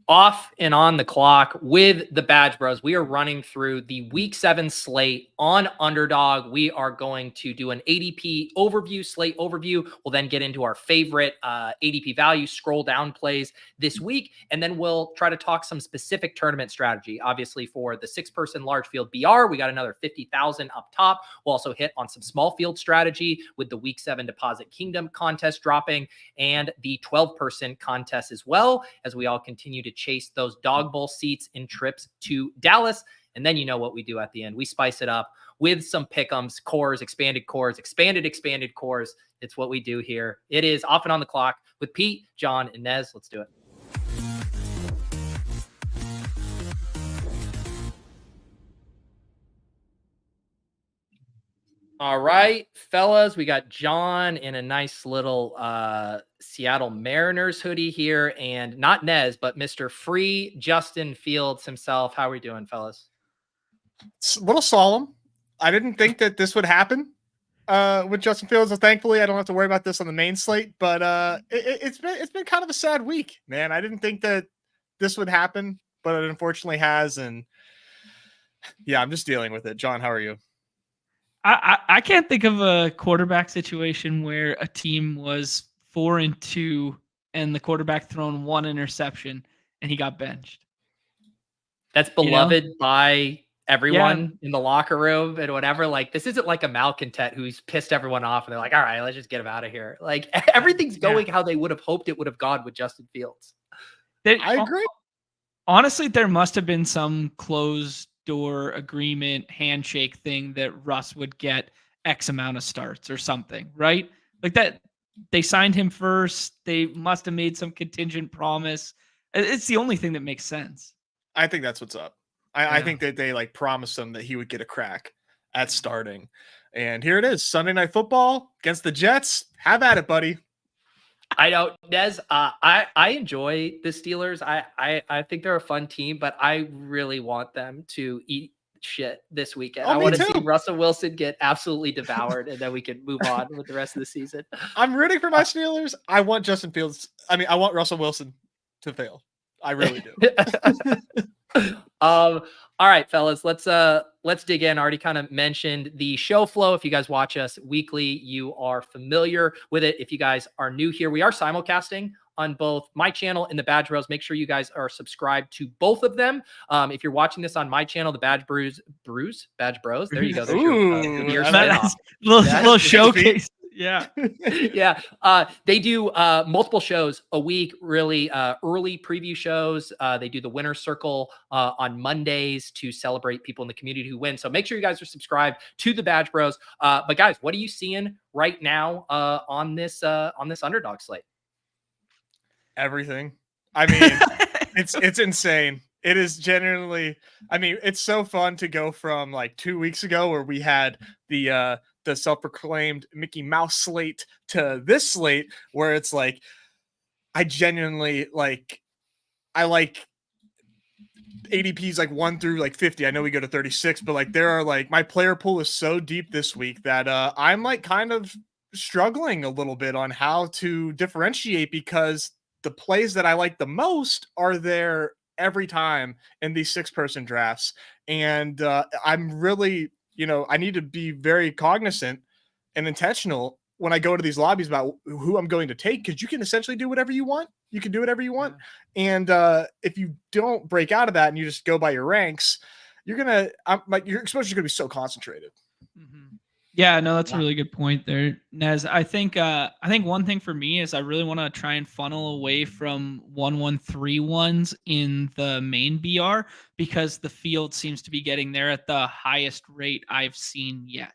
Off and on the clock with the Badge Bros. We are running through the week 7 slate on Underdog. We are going to do an ADP overview, slate overview. We'll then get into our favorite ADP value scroll down plays this week. And then we'll try to talk some specific tournament strategy. Obviously, for the 6-person large field BR, we got another 50,000 up top. We'll also hit on some small field strategy with the week 7 Deposit Kingdom contest dropping and the 12-person contest as well, as we all continue to chase those Dawg Bowl seats in trips to Dallas. And then you know what we do at the end. We spice it up with some pick'ems, cores, expanded cores, expanded cores. It's what we do here. It is Off and On the Clock with Pete, John, and Nez. Let's do it. All right, fellas, we got John in a nice little Seattle Mariners hoodie here, and not Nez, but Mr. Free Justin Fields himself. How are we doing, fellas? It's a little solemn. I didn't think that this would happen with Justin Fields. So thankfully, I don't have to worry about this on the main slate. But it's been kind of a sad week, man. I didn't think that this would happen, but it unfortunately has. And yeah, I'm just dealing with it. John, how are you? I can't think of a quarterback situation where a team was 4-2 and the quarterback thrown 1 interception and he got benched. That's beloved by everyone in the locker room and whatever. Like, this isn't like a malcontent who's pissed everyone off and they're like, all right, let's just get him out of here. Like, everything's going how they would have hoped it would have gone with Justin Fields. I agree. Honestly, there must have been some closed door agreement handshake thing that Russ would get X amount of starts or something, right? Like that. They signed him first. They must have made some contingent promise. It's the only thing that makes sense. I think that's what's up. I think that they like promised him that he would get a crack at starting. And here it is, Sunday Night Football against the Jets. Have at it, buddy. I know, Nez, I enjoy the Steelers. I think they're a fun team, but I really want them to eat shit this weekend. I want to see Russell Wilson get absolutely devoured, and then we can move on with the rest of the season. I'm rooting for my Steelers. I want Justin Fields. I mean, I want Russell Wilson to fail. I really do. All right, fellas, let's dig in. I already kind of mentioned the show flow. If you guys watch us weekly, you are familiar with it. If you guys are new here, we are simulcasting on both my channel and the Badge Bros. Make sure you guys are subscribed to both of them. If you're watching this on my channel, the Badge Bros. There you go. There's your little showcase. Yeah. Yeah. They do multiple shows a week, really early preview shows. They do the winner's circle on Mondays to celebrate people in the community who win. So make sure you guys are subscribed to the Badge Bros. But guys, what are you seeing right now on this Underdog slate? Everything. I mean, it's insane. It is genuinely, I mean, it's so fun to go from like 2 weeks ago where we had the self-proclaimed Mickey Mouse slate to this slate where it's like, I genuinely I like ADPs like 1 through like 50. I know we go to 36, but like there are like my player pool is so deep this week that I'm like kind of struggling a little bit on how to differentiate because the plays that I like the most are there every time in these 6-person drafts. And I'm really, I need to be very cognizant and intentional when I go to these lobbies about who I'm going to take, because you can essentially do whatever you want. You can do whatever you want. Yeah. And if you don't break out of that and you just go by your ranks, your exposure is going to be so concentrated. Mm-hmm. Yeah, no, that's a really good point there, Nez. I think one thing for me is I really want to try and funnel away from 1-1-3-1s in the main BR because the field seems to be getting there at the highest rate I've seen yet.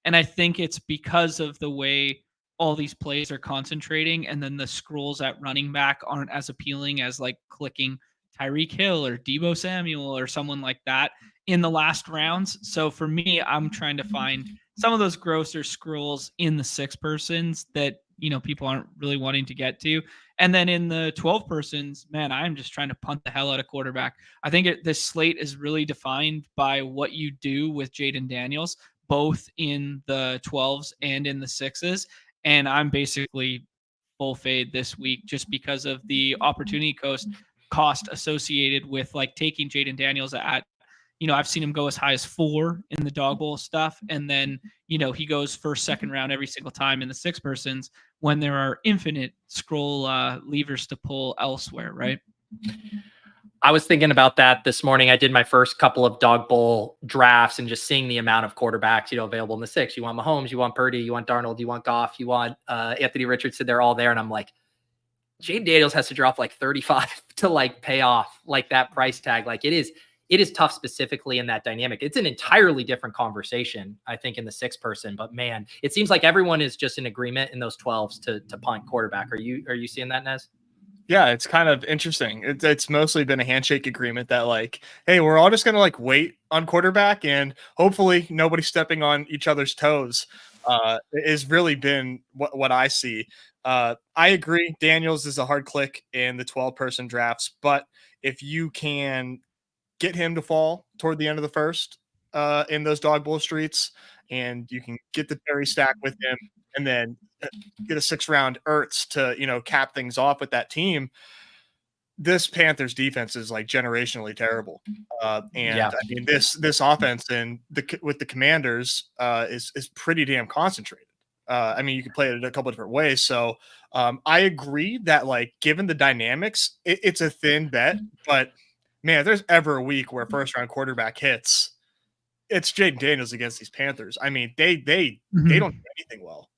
And I think it's because of the way all these plays are concentrating, and then the scrolls at running back aren't as appealing as like clicking Tyreek Hill or Deebo Samuel or someone like that in the last rounds. So for me, I'm trying to find some of those grosser scrolls in the 6-persons that, people aren't really wanting to get to. And then in the 12-persons, man, I'm just trying to punt the hell out of quarterback. I think this slate is really defined by what you do with Jaden Daniels, both in the 12s and in the 6s. And I'm basically full fade this week just because of the opportunity cost associated with like taking Jaden Daniels at, I've seen him go as high as 4 in the dog bowl stuff. And then, he goes first, second round every single time in the 6 persons when there are infinite scroll levers to pull elsewhere, right? I was thinking about that this morning. I did my first couple of dog bowl drafts and just seeing the amount of quarterbacks, available in the 6. You want Mahomes, you want Purdy, you want Darnold, you want Goff, you want Anthony Richardson. They're all there. And I'm like, Jaden Daniels has to drop like 35 to like pay off like that price tag. Like it is tough specifically in that dynamic. It's an entirely different conversation, I think, in the 6 person, but man, it seems like everyone is just in agreement in those 12s to punt quarterback. Are you seeing that, Nez? Yeah, it's kind of interesting. It's mostly been a handshake agreement that like, hey, we're all just going to like wait on quarterback and hopefully nobody's stepping on each other's toes. Has really been what I see. I agree. Daniels is a hard click in the 12-person drafts, but if you can get him to fall toward the end of the first in those dog bowl streets, and you can get the Terry stack with him, and then get a 6th-round Ertz to cap things off with that team. This Panthers defense is like generationally terrible, and I mean this offense and with the Commanders is pretty damn concentrated. I mean, you can play it a couple of different ways. So I agree that like given the dynamics, it's a thin bet, but man, if there's ever a week where 1st-round quarterback hits, it's Jaden Daniels against these Panthers. I mean, they don't do anything well.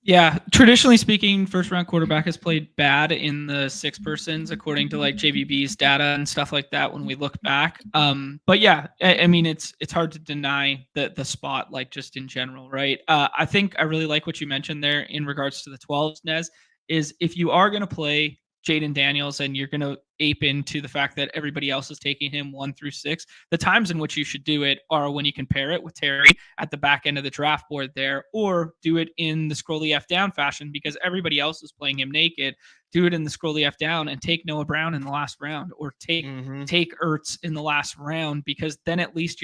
Yeah, traditionally speaking, 1st-round quarterback has played bad in the 6 persons, according to like JVB's data and stuff like that when we look back. But yeah, I mean, it's hard to deny the spot, like just in general, right? I think I really like what you mentioned there in regards to the 12s, Nez, is if you are going to play Jaden Daniels and you're going to ape into the fact that everybody else is taking him 1 through 6, the times in which you should do it are when you can pair it with Terry at the back end of the draft board there, or do it in the scrolly F down fashion because everybody else is playing him naked. Do it in the scrolly F down and take Noah Brown in the last round, or take Ertz in the last round, because then at least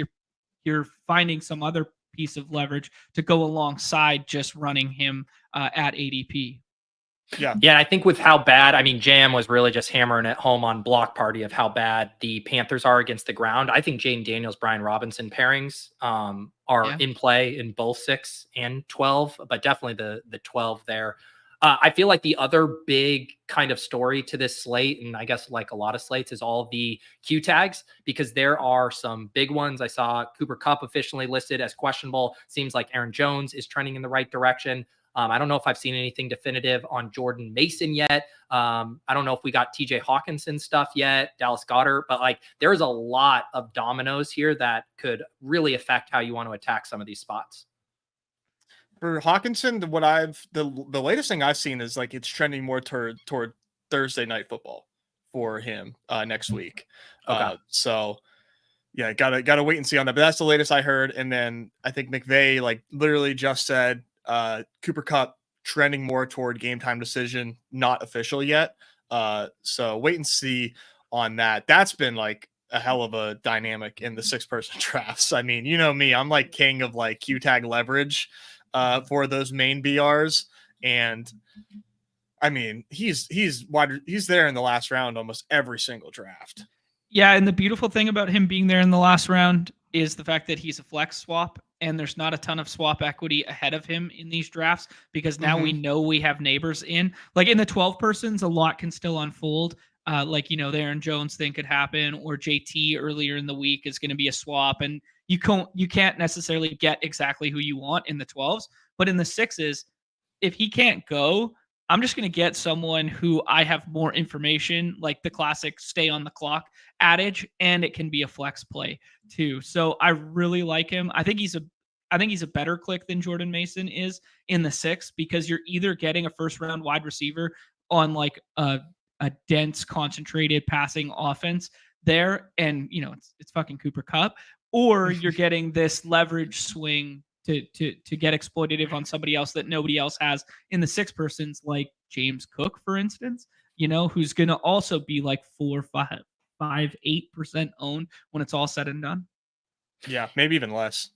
you're finding some other piece of leverage to go alongside just running him at ADP. Yeah. I think with how bad, I mean, Jam was really just hammering it home on Block Party of how bad the Panthers are against the ground. I think Jaden Daniels, Brian Robinson pairings are in play in both 6 and 12, but definitely the 12 there. I feel like the other big kind of story to this slate, and I guess like a lot of slates, is all the Q tags, because there are some big ones. I saw Cooper Kupp officially listed as questionable. Seems like Aaron Jones is trending in the right direction. I don't know if I've seen anything definitive on Jordan Mason yet. I don't know if we got TJ Hawkinson stuff yet, Dallas Goedert, but like there's a lot of dominoes here that could really affect how you want to attack some of these spots. For Hawkinson, the latest thing I've seen is like it's trending more toward Thursday Night Football for him next week. Okay. So yeah, gotta wait and see on that. But that's the latest I heard. And then I think McVay like literally just said Cooper Kupp trending more toward game time decision, not official yet. So wait and see on that. That's been like a hell of a dynamic in the 6-person drafts. I mean, you know me, I'm like king of like Q tag leverage for those main BRs. And I mean, he's there in the last round almost every single draft. Yeah, and the beautiful thing about him being there in the last round is the fact that he's a flex swap, and there's not a ton of swap equity ahead of him in these drafts, because now we know we have neighbors in. Like in the 12 persons, a lot can still unfold. Like, the Aaron Jones thing could happen, or JT earlier in the week is going to be a swap, and you can't necessarily get exactly who you want in the 12s. But in the 6s, if he can't go, I'm just going to get someone who I have more information, like the classic stay on the clock adage, and it can be a flex play too. So I really like him. I think he's a better click than Jordan Mason is in the 6, because you're either getting a 1st-round wide receiver on like a dense, concentrated passing offense there, and it's fucking Cooper Kupp, or you're getting this leverage swing to get exploitative on somebody else that nobody else has in the 6 persons, like James Cook, for instance, who's going to also be like 4, 5, 8% owned when it's all said and done. Yeah, maybe even less.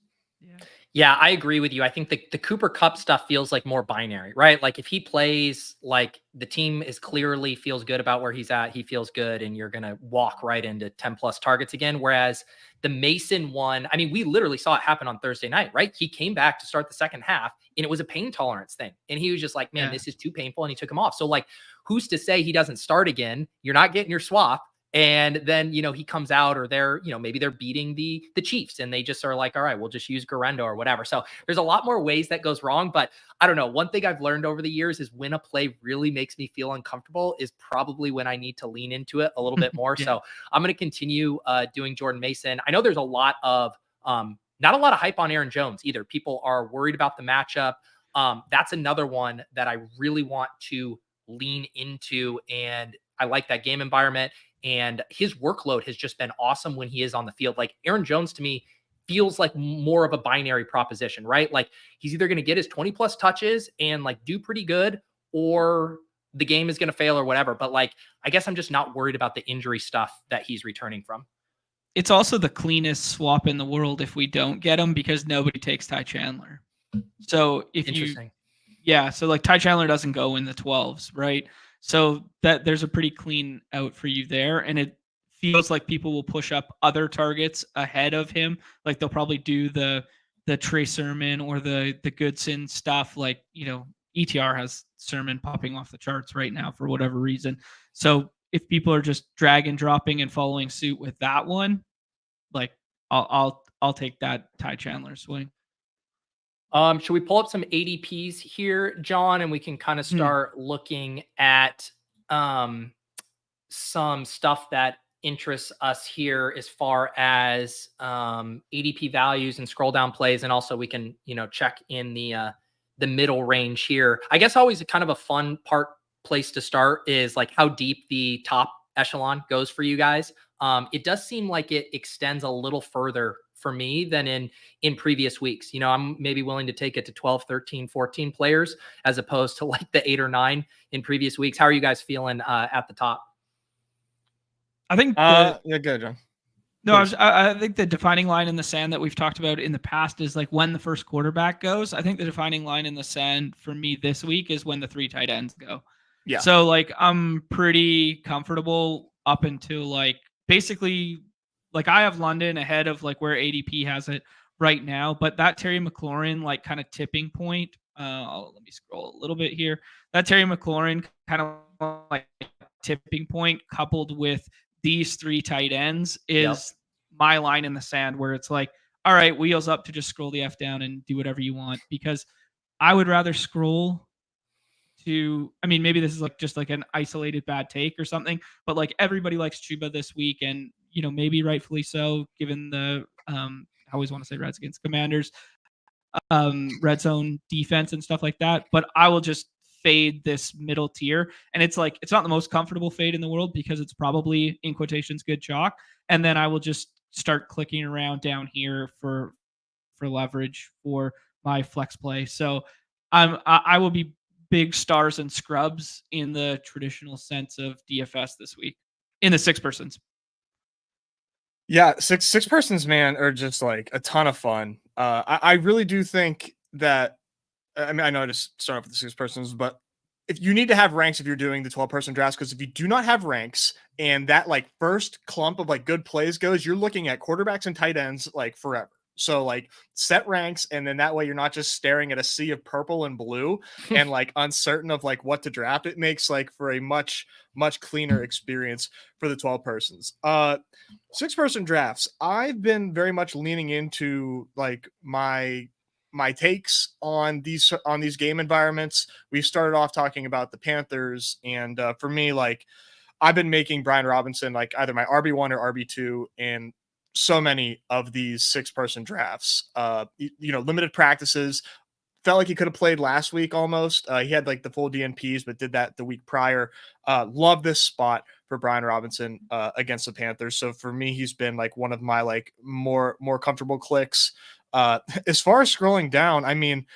Yeah, I agree with you. I think the Cooper Cup stuff feels like more binary, right? Like if he plays, like the team is clearly feels good about where he's at, he feels good, and you're gonna walk right into 10 plus targets again. Whereas the Mason one, I mean, we literally saw it happen on Thursday night, right? He came back to start the second half, and it was a pain tolerance thing. And he was just like, man, Yeah. this is too painful. And he took him off. So, like, who's to say he doesn't start again? You're not getting your swap. And then, he comes out, or they're, maybe they're beating the Chiefs, and they just are like, all right, we'll just use Garendo or whatever. So there's a lot more ways that goes wrong. But I don't know. One thing I've learned over the years is when a play really makes me feel uncomfortable is probably when I need to lean into it a little bit more. Yeah. So I'm going to continue doing Jordan Mason. I know there's a lot of not a lot of hype on Aaron Jones either. People are worried about the matchup. That's another one that I really want to lean into, and I like that game environment. And his workload has just been awesome when he is on the field. Like Aaron Jones to me feels like more of a binary proposition, right? Like he's either going to get his 20 plus touches and like do pretty good, or the game is going to fail or whatever. But like, I guess I'm just not worried about the injury stuff that he's returning from. It's also the cleanest swap in the world if we don't get him, because nobody takes Ty Chandler. So if Interesting. so like Ty Chandler doesn't go in the 12s, right? So that there's a pretty clean out for you there. And it feels like people will push up other targets ahead of him. Like they'll probably do the Trey Sermon or the Goodson stuff. Like, ETR has Sermon popping off the charts right now for whatever reason. So if people are just drag and dropping and following suit with that one, like I'll take that Ty Chandler swing. Should we pull up some ADPs here, John, and we can kind of start looking at some stuff that interests us here as far as ADP values and scroll down plays, and also we can check in the middle range here. I guess always kind of a fun place to start is like how deep the top echelon goes for you guys. It does seem like it extends a little further for me than in previous weeks. I'm maybe willing to take it to 12, 13, 14 players as opposed to like the 8 or 9 in previous weeks. How are you guys feeling at the top? I think yeah, good, John. No, I think the defining line in the sand that we've talked about in the past is like when the first quarterback goes. I think the defining line in the sand for me this week is when the 3 tight ends go. Yeah. So like I'm pretty comfortable up until like basically like I have London ahead of like where ADP has it right now, but that Terry McLaurin like kind of tipping point. Let me scroll a little bit here. That Terry McLaurin kind of like tipping point coupled with these 3 tight ends is my line in the sand, where it's like, all right, wheels up to just scroll the F down and do whatever you want, because I would rather scroll to, I mean, maybe this is like just like an isolated bad take or something, but like everybody likes Chuba this week, and maybe rightfully so, given the I always want to say Reds against Commanders, red zone defense and stuff like that. But I will just fade this middle tier, and it's like it's not the most comfortable fade in the world because it's probably in quotations good chalk, and then I will just start clicking around down here for leverage for my flex play. So I will be big stars and scrubs in the traditional sense of DFS this week in the 6 persons. Yeah, six persons, man, are just like a ton of fun. I really do think that, I mean, I know I just start off with the 6 persons, but if you need to have ranks if you're doing the 12-person drafts, because if you do not have ranks and that like first clump of like good plays goes, you're looking at quarterbacks and tight ends like forever. So like set ranks, and then that way you're not just staring at a sea of purple and blue and like uncertain of like what to draft. It makes like for a much cleaner experience for the 12 persons. 6-person drafts, I've been very much leaning into like my takes on these game environments. We started off talking about the Panthers, and for me, like I've been making Brian Robinson like either my RB1 or RB2 in so many of these 6-person drafts. Limited practices. Felt like he could have played last week almost. He had like the full DNPs, but did that the week prior. Love this spot for Brian Robinson against the Panthers. So for me, he's been like one of my like more comfortable clicks. As far as scrolling down, I mean,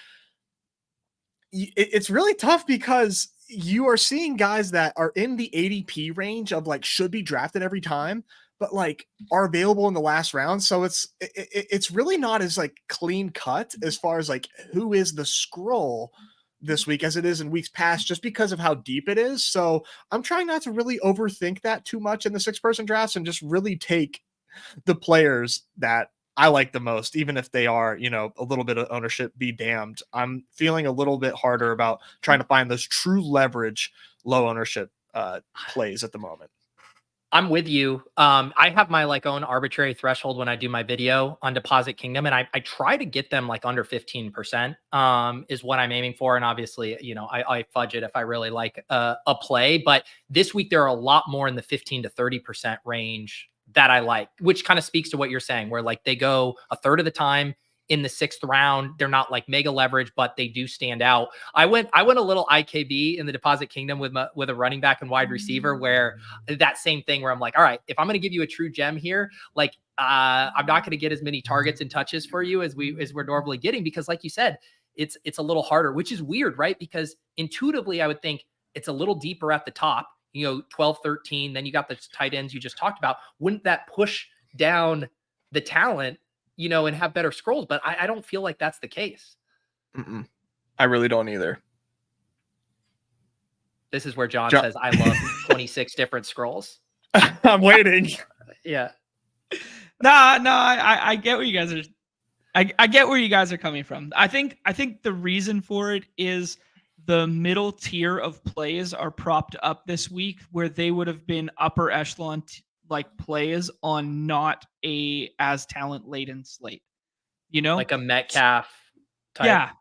it's really tough because you are seeing guys that are in the ADP range of like should be drafted every time, but like are available in the last round. So it's really not as like clean cut as far as like who is the scroll this week as it is in weeks past, just because of how deep it is. So I'm trying not to really overthink that too much in the 6-person drafts and just really take the players that I like the most, even if they are, a little bit of ownership be damned. I'm feeling a little bit harder about trying to find those true leverage, low ownership plays at the moment. I'm with you. I have my like own arbitrary threshold when I do my video on Deposit Kingdom, and I try to get them like under 15%, is what I'm aiming for. And obviously, I fudge it if I really like a play, but this week there are a lot more in the 15 to 30% range that I like, which kind of speaks to what you're saying, where like they go a third of the time in the 6th round. They're not like mega leverage, but they do stand out. I went a little IKB in the Deposit Kingdom with a running back and wide receiver, where that same thing where I'm like, all right, if I'm going to give you a true gem here, like I'm not going to get as many targets and touches for you as we're normally getting, because like you said, it's a little harder, which is weird, right? Because intuitively I would think it's a little deeper at the top, 12, 13, then you got the tight ends you just talked about. Wouldn't that push down the talent, and have better scrolls? But I don't feel like that's the case. I really don't either. This is where John says, I love 26 different scrolls. I'm waiting. Yeah. No, I get where you guys are. I get where you guys are coming from. I think the reason for it is the middle tier of plays are propped up this week, where they would have been upper echelon like plays on not a as talent laden slate. Like a Metcalf type.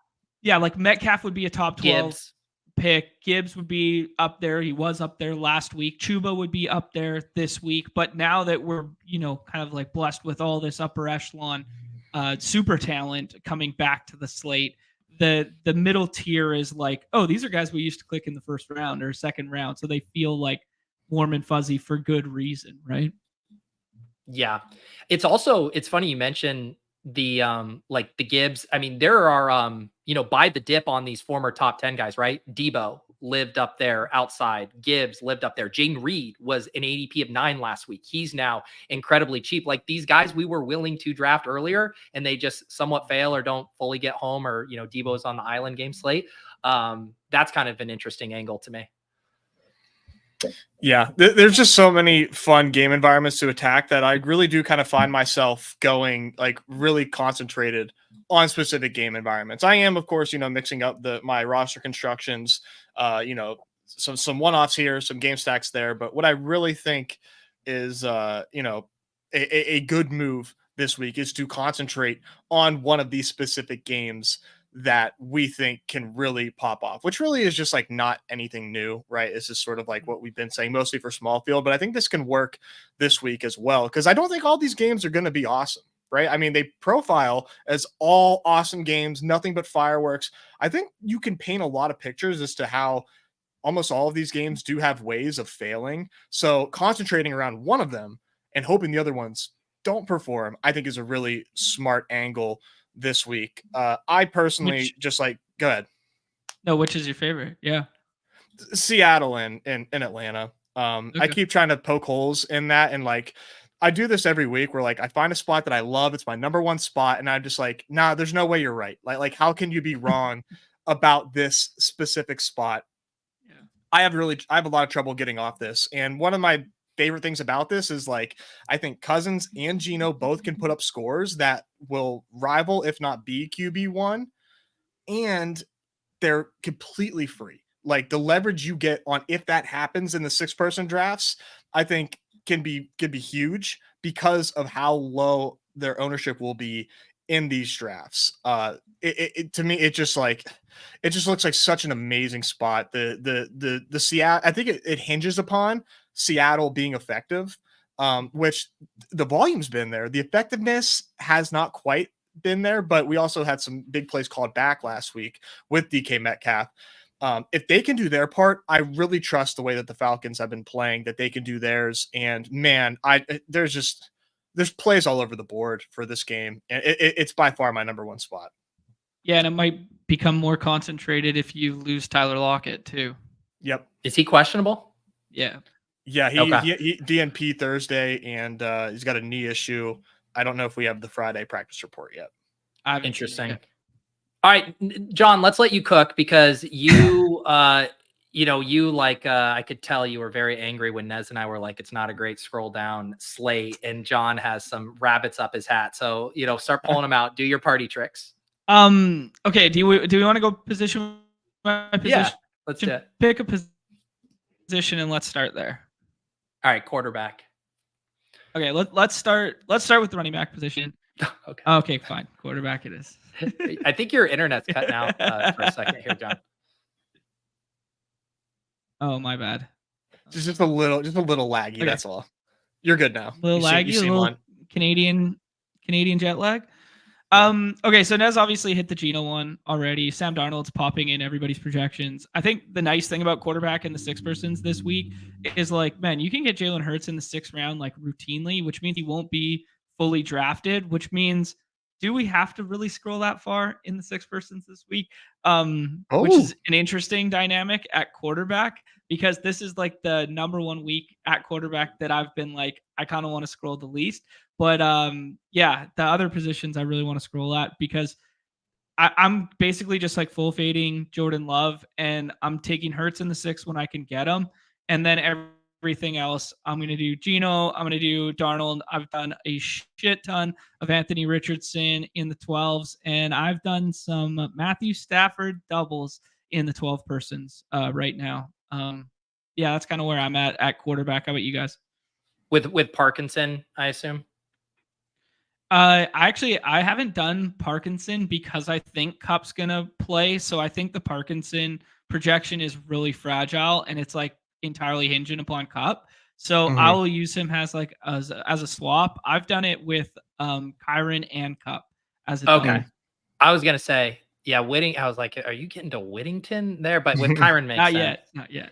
Yeah, like Metcalf would be a top 12 Gibbs pick. Gibbs would be up there. He was up there last week. Chuba would be up there this week. But now that we're, kind of like blessed with all this upper echelon super talent coming back to the slate, the middle tier is like, oh, these are guys we used to click in the 1st round or 2nd round. So they feel like warm and fuzzy for good reason, right? Yeah. It's funny you mentioned the like the Gibbs. I mean, there are by the dip on these former top 10 guys, right? Debo lived up there outside. Gibbs lived up there. Jaden Reed was an ADP of 9 last week. He's now incredibly cheap. Like these guys we were willing to draft earlier and they just somewhat fail or don't fully get home, or Debo's on the island game slate. That's kind of an interesting angle to me. Yeah, there's just so many fun game environments to attack that I really do kind of find myself going like really concentrated on specific game environments. I am, of course, mixing up my roster constructions, some one-offs here, some game stacks there. But what I really think is, a good move this week is to concentrate on one of these specific games that we think can really pop off, which really is just like not anything new, right? This is sort of like what we've been saying mostly for small field, but I think this can work this week as well, because I don't think all these games are going to be awesome, right? I mean, they profile as all awesome games, nothing but fireworks. I think you can paint a lot of pictures as to how almost all of these games do have ways of failing. So concentrating around one of them and hoping the other ones don't perform, I think is a really smart angle this week. I personally go ahead. No, which is your favorite? Yeah. Seattle and Atlanta. Okay. I keep trying to poke holes in that. And like, I do this every week where like, I find a spot that I love. It's my number 1 spot. And I'm just like, nah, there's no way you're right. Like how can you be wrong about this specific spot? Yeah. I have a lot of trouble getting off this. And one of my favorite things about this is like, I think Cousins and Geno both can put up scores that will rival, if not be QB1, and they're completely free. Like the leverage you get on if that happens in the 6-person drafts, I think can be huge because of how low their ownership will be in these drafts. To me, it just looks like such an amazing spot. The Seattle, I think it hinges upon Seattle being effective, which the volume's been there. The effectiveness has not quite been there, but we also had some big plays called back last week with DK Metcalf. If they can do their part, I really trust the way that the Falcons have been playing, that they can do theirs. And man, there's plays all over the board for this game. And it's by far my number 1 spot. Yeah, and it might become more concentrated if you lose Tyler Lockett too. Yep. Is he questionable? Yeah. Yeah, Okay. he DNP Thursday, and he's got a knee issue. I don't know if we have the Friday practice report yet. I haven't seen it Interesting. yet. All right, John, let's let you cook because you, you like, I could tell you were very angry when Nez and I were like, it's not a great scroll down slate, and John has some rabbits up his hat. So, start pulling them out. Do your party tricks. Okay. Do we want to go position by position? Yeah, let's do it. Pick a position and let's start there. All right, quarterback. Okay, let's start with the running back position. Okay, fine. Quarterback it is. I think your internet's cutting out for a second here, John. Oh, my bad. Just a little laggy. Okay. That's all. You're good now. A little laggy, a little Canadian jet lag. Okay, so Nez obviously hit the Geno one already. Sam Darnold's popping in everybody's projections. I think the nice thing about quarterback in the 6-persons this week is like, man, you can get Jalen Hurts in the 6th round like routinely, which means he won't be fully drafted, which means do we have to really scroll that far in the 6-persons this week? Which is an interesting dynamic at quarterback because this is like the number 1 week at quarterback that I've been like, I kind of want to scroll the least. But yeah, the other positions I really want to scroll at because I'm basically just like full fading Jordan Love and I'm taking Hurts in the 6th when I can get him. And then everything else, I'm going to do Geno. I'm going to do Darnold. I've done a shit ton of Anthony Richardson in the 12s. And I've done some Matthew Stafford doubles in the 12-persons right now. Yeah, that's kind of where I'm at quarterback. How about you guys? With Parkinson, I assume? I haven't done Parkinson because I think Cup's gonna play. So I think the Parkinson projection is really fragile and it's like entirely hinging upon Cup. So I will use him as like as a swap. I've done it with Kyron and Cup as a double. I was gonna say, yeah, Whitting. I was like, are you getting to Whittington there? But with Kyron makes sense. Not yet.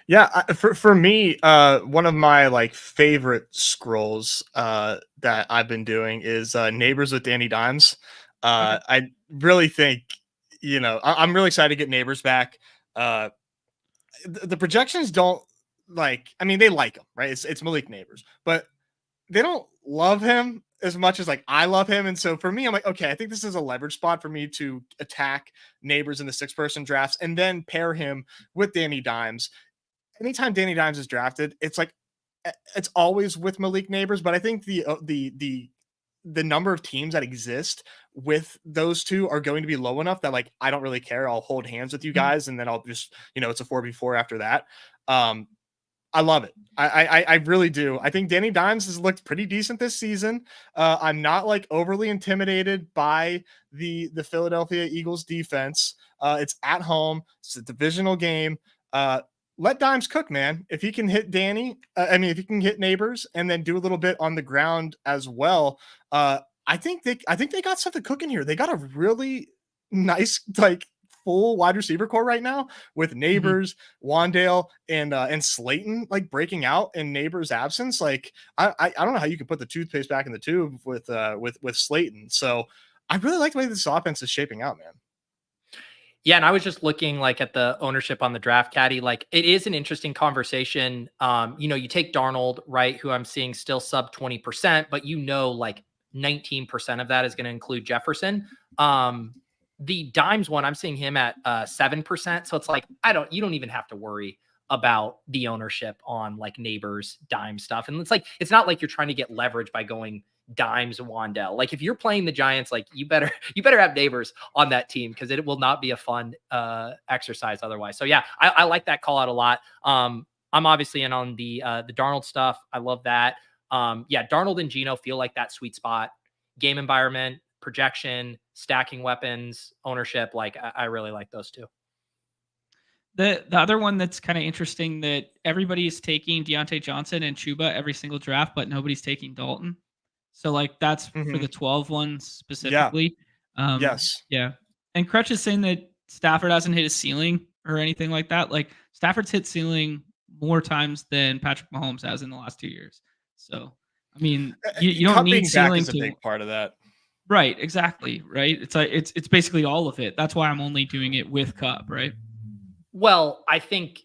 Yeah, for me, one of my like favorite scrolls that I've been doing is Neighbors with Danny Dimes. I really think, I'm really excited to get Neighbors back. The projections don't they like him, right? It's Malik Neighbors, but they don't love him as much as like I love him. And so for me, I'm like, okay, I think this is a leverage spot for me to attack Neighbors in the 6-person drafts and then pair him with Danny Dimes. Anytime Danny Dimes is drafted, it's like it's always with Malik Neighbors, but I think the number of teams that exist with those two are going to be low enough that like I don't really care. I'll hold hands with you guys, and then I'll just it's a 4v4 after that. I love it. I really do. I think Danny Dimes has looked pretty decent this season. I'm not like overly intimidated by the Philadelphia Eagles defense. It's at home. It's a divisional game. Let Dimes cook, man. If he can hit if he can hit Neighbors and then do a little bit on the ground as well, I think they got something cooking here. They got a really nice like full wide receiver core right now with Neighbors, Wandale, and Slayton like breaking out in Neighbors' absence. Like I don't know how you can put the toothpaste back in the tube with Slayton. So I really like the way this offense is shaping out, man. Yeah, and I was just looking like at the ownership on the draft caddy. Like it is an interesting conversation. You take Darnold, right, who I'm seeing still sub 20%, but like 19% of that is going to include Jefferson. The Dimes one, I'm seeing him at 7%. So it's like you don't even have to worry about the ownership on like Neighbors Dime stuff. And it's not like you're trying to get leverage by going Dimes Wandell. Like if you're playing the Giants, like you better have Neighbors on that team because it will not be a fun exercise otherwise. So yeah, I like that call out a lot. I'm obviously in on the Darnold stuff. I love that. Yeah, Darnold and Geno feel like that sweet spot. Game environment, projection, stacking weapons, ownership. Like I really like those two. The other one that's kind of interesting that everybody's taking Deontay Johnson and Chuba every single draft, but nobody's taking Dalton. So like that's for the 12 ones specifically. Yeah. Yes. Yeah. And Crutch is saying that Stafford hasn't hit his ceiling or anything like that. Like Stafford's hit ceiling more times than Patrick Mahomes has in the last 2 years. So, I mean, you don't need ceiling is a big part of that. Right. Exactly. Right. It's like, it's basically all of it. That's why I'm only doing it with Cup. Right. Well, I think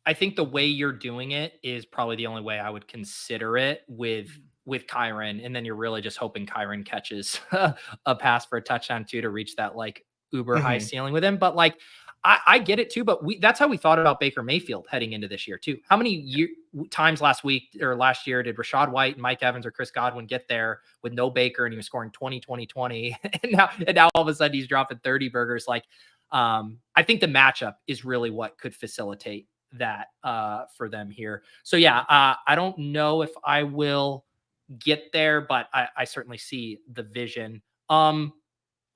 the way you're doing it is probably the only way I would consider it with Kyron, and then you're really just hoping Kyron catches a pass for a touchdown too to reach that like uber high ceiling with him. But like I get it too, but that's how we thought about Baker Mayfield heading into this year too. How many times last week or last year did Rashad White and Mike Evans or Chris Godwin get there with no Baker and he was scoring 20, 20, 20, and now all of a sudden he's dropping 30 burgers? Like, I think the matchup is really what could facilitate that for them here. So yeah, I don't know if I will get there, but I certainly see the vision.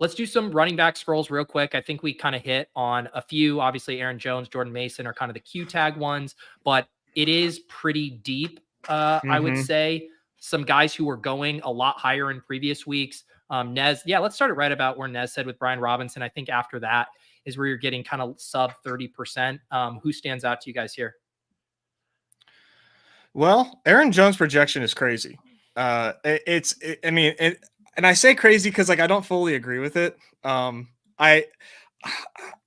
Let's do some running back scrolls real quick. I think we kind of hit on a few. Obviously, Aaron Jones, Jordan Mason are kind of the Q tag ones, but it is pretty deep. I would say some guys who were going a lot higher in previous weeks. Nez, yeah, let's start it right about where Nez said with Brian Robinson. I think after that is where you're getting kind of sub 30%. Who stands out to you guys here? Well, Aaron Jones' projection is crazy. I say crazy because like I don't fully agree with it. I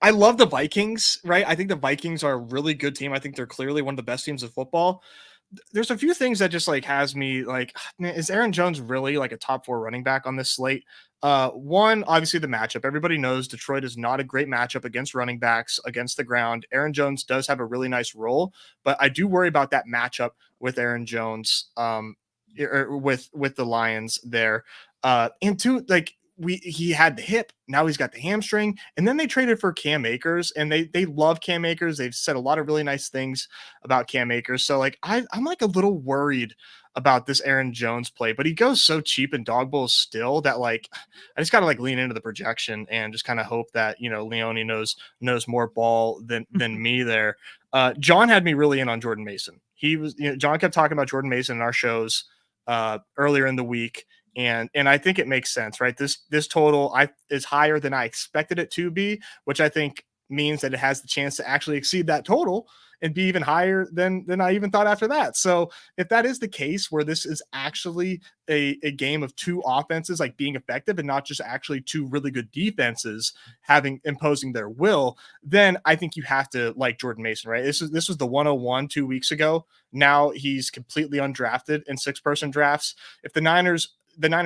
love the Vikings, right? I think the Vikings are a really good team. I think they're clearly one of the best teams of football. There's a few things that just like has me like, man, is Aaron Jones really like a top 4 running back on this slate? One, obviously the matchup. Everybody knows Detroit is not a great matchup against running backs against the ground. Aaron Jones does have a really nice role, but I do worry about that matchup with Aaron Jones, with the Lions there. And two, like he had the hip, now he's got the hamstring, and then they traded for Cam Akers, and they love Cam Akers. They've said a lot of really nice things about Cam Akers. So like I'm like a little worried about this Aaron Jones play, but he goes so cheap in dog bowls still that like I just gotta like lean into the projection and just kind of hope that Leone knows more ball than me there. John had me really in on Jordan Mason. John kept talking about Jordan Mason in our shows earlier in the week. And I think it makes sense, right? This total is higher than I expected it to be, which I think means that it has the chance to actually exceed that total and be even higher than I even thought after that. So if that is the case, where this is actually a game of two offenses like being effective and not just actually two really good defenses imposing their will, then I think you have to like Jordan Mason, right? This was the 101 2 weeks ago. Now he's completely undrafted in 6-person drafts. If the Niners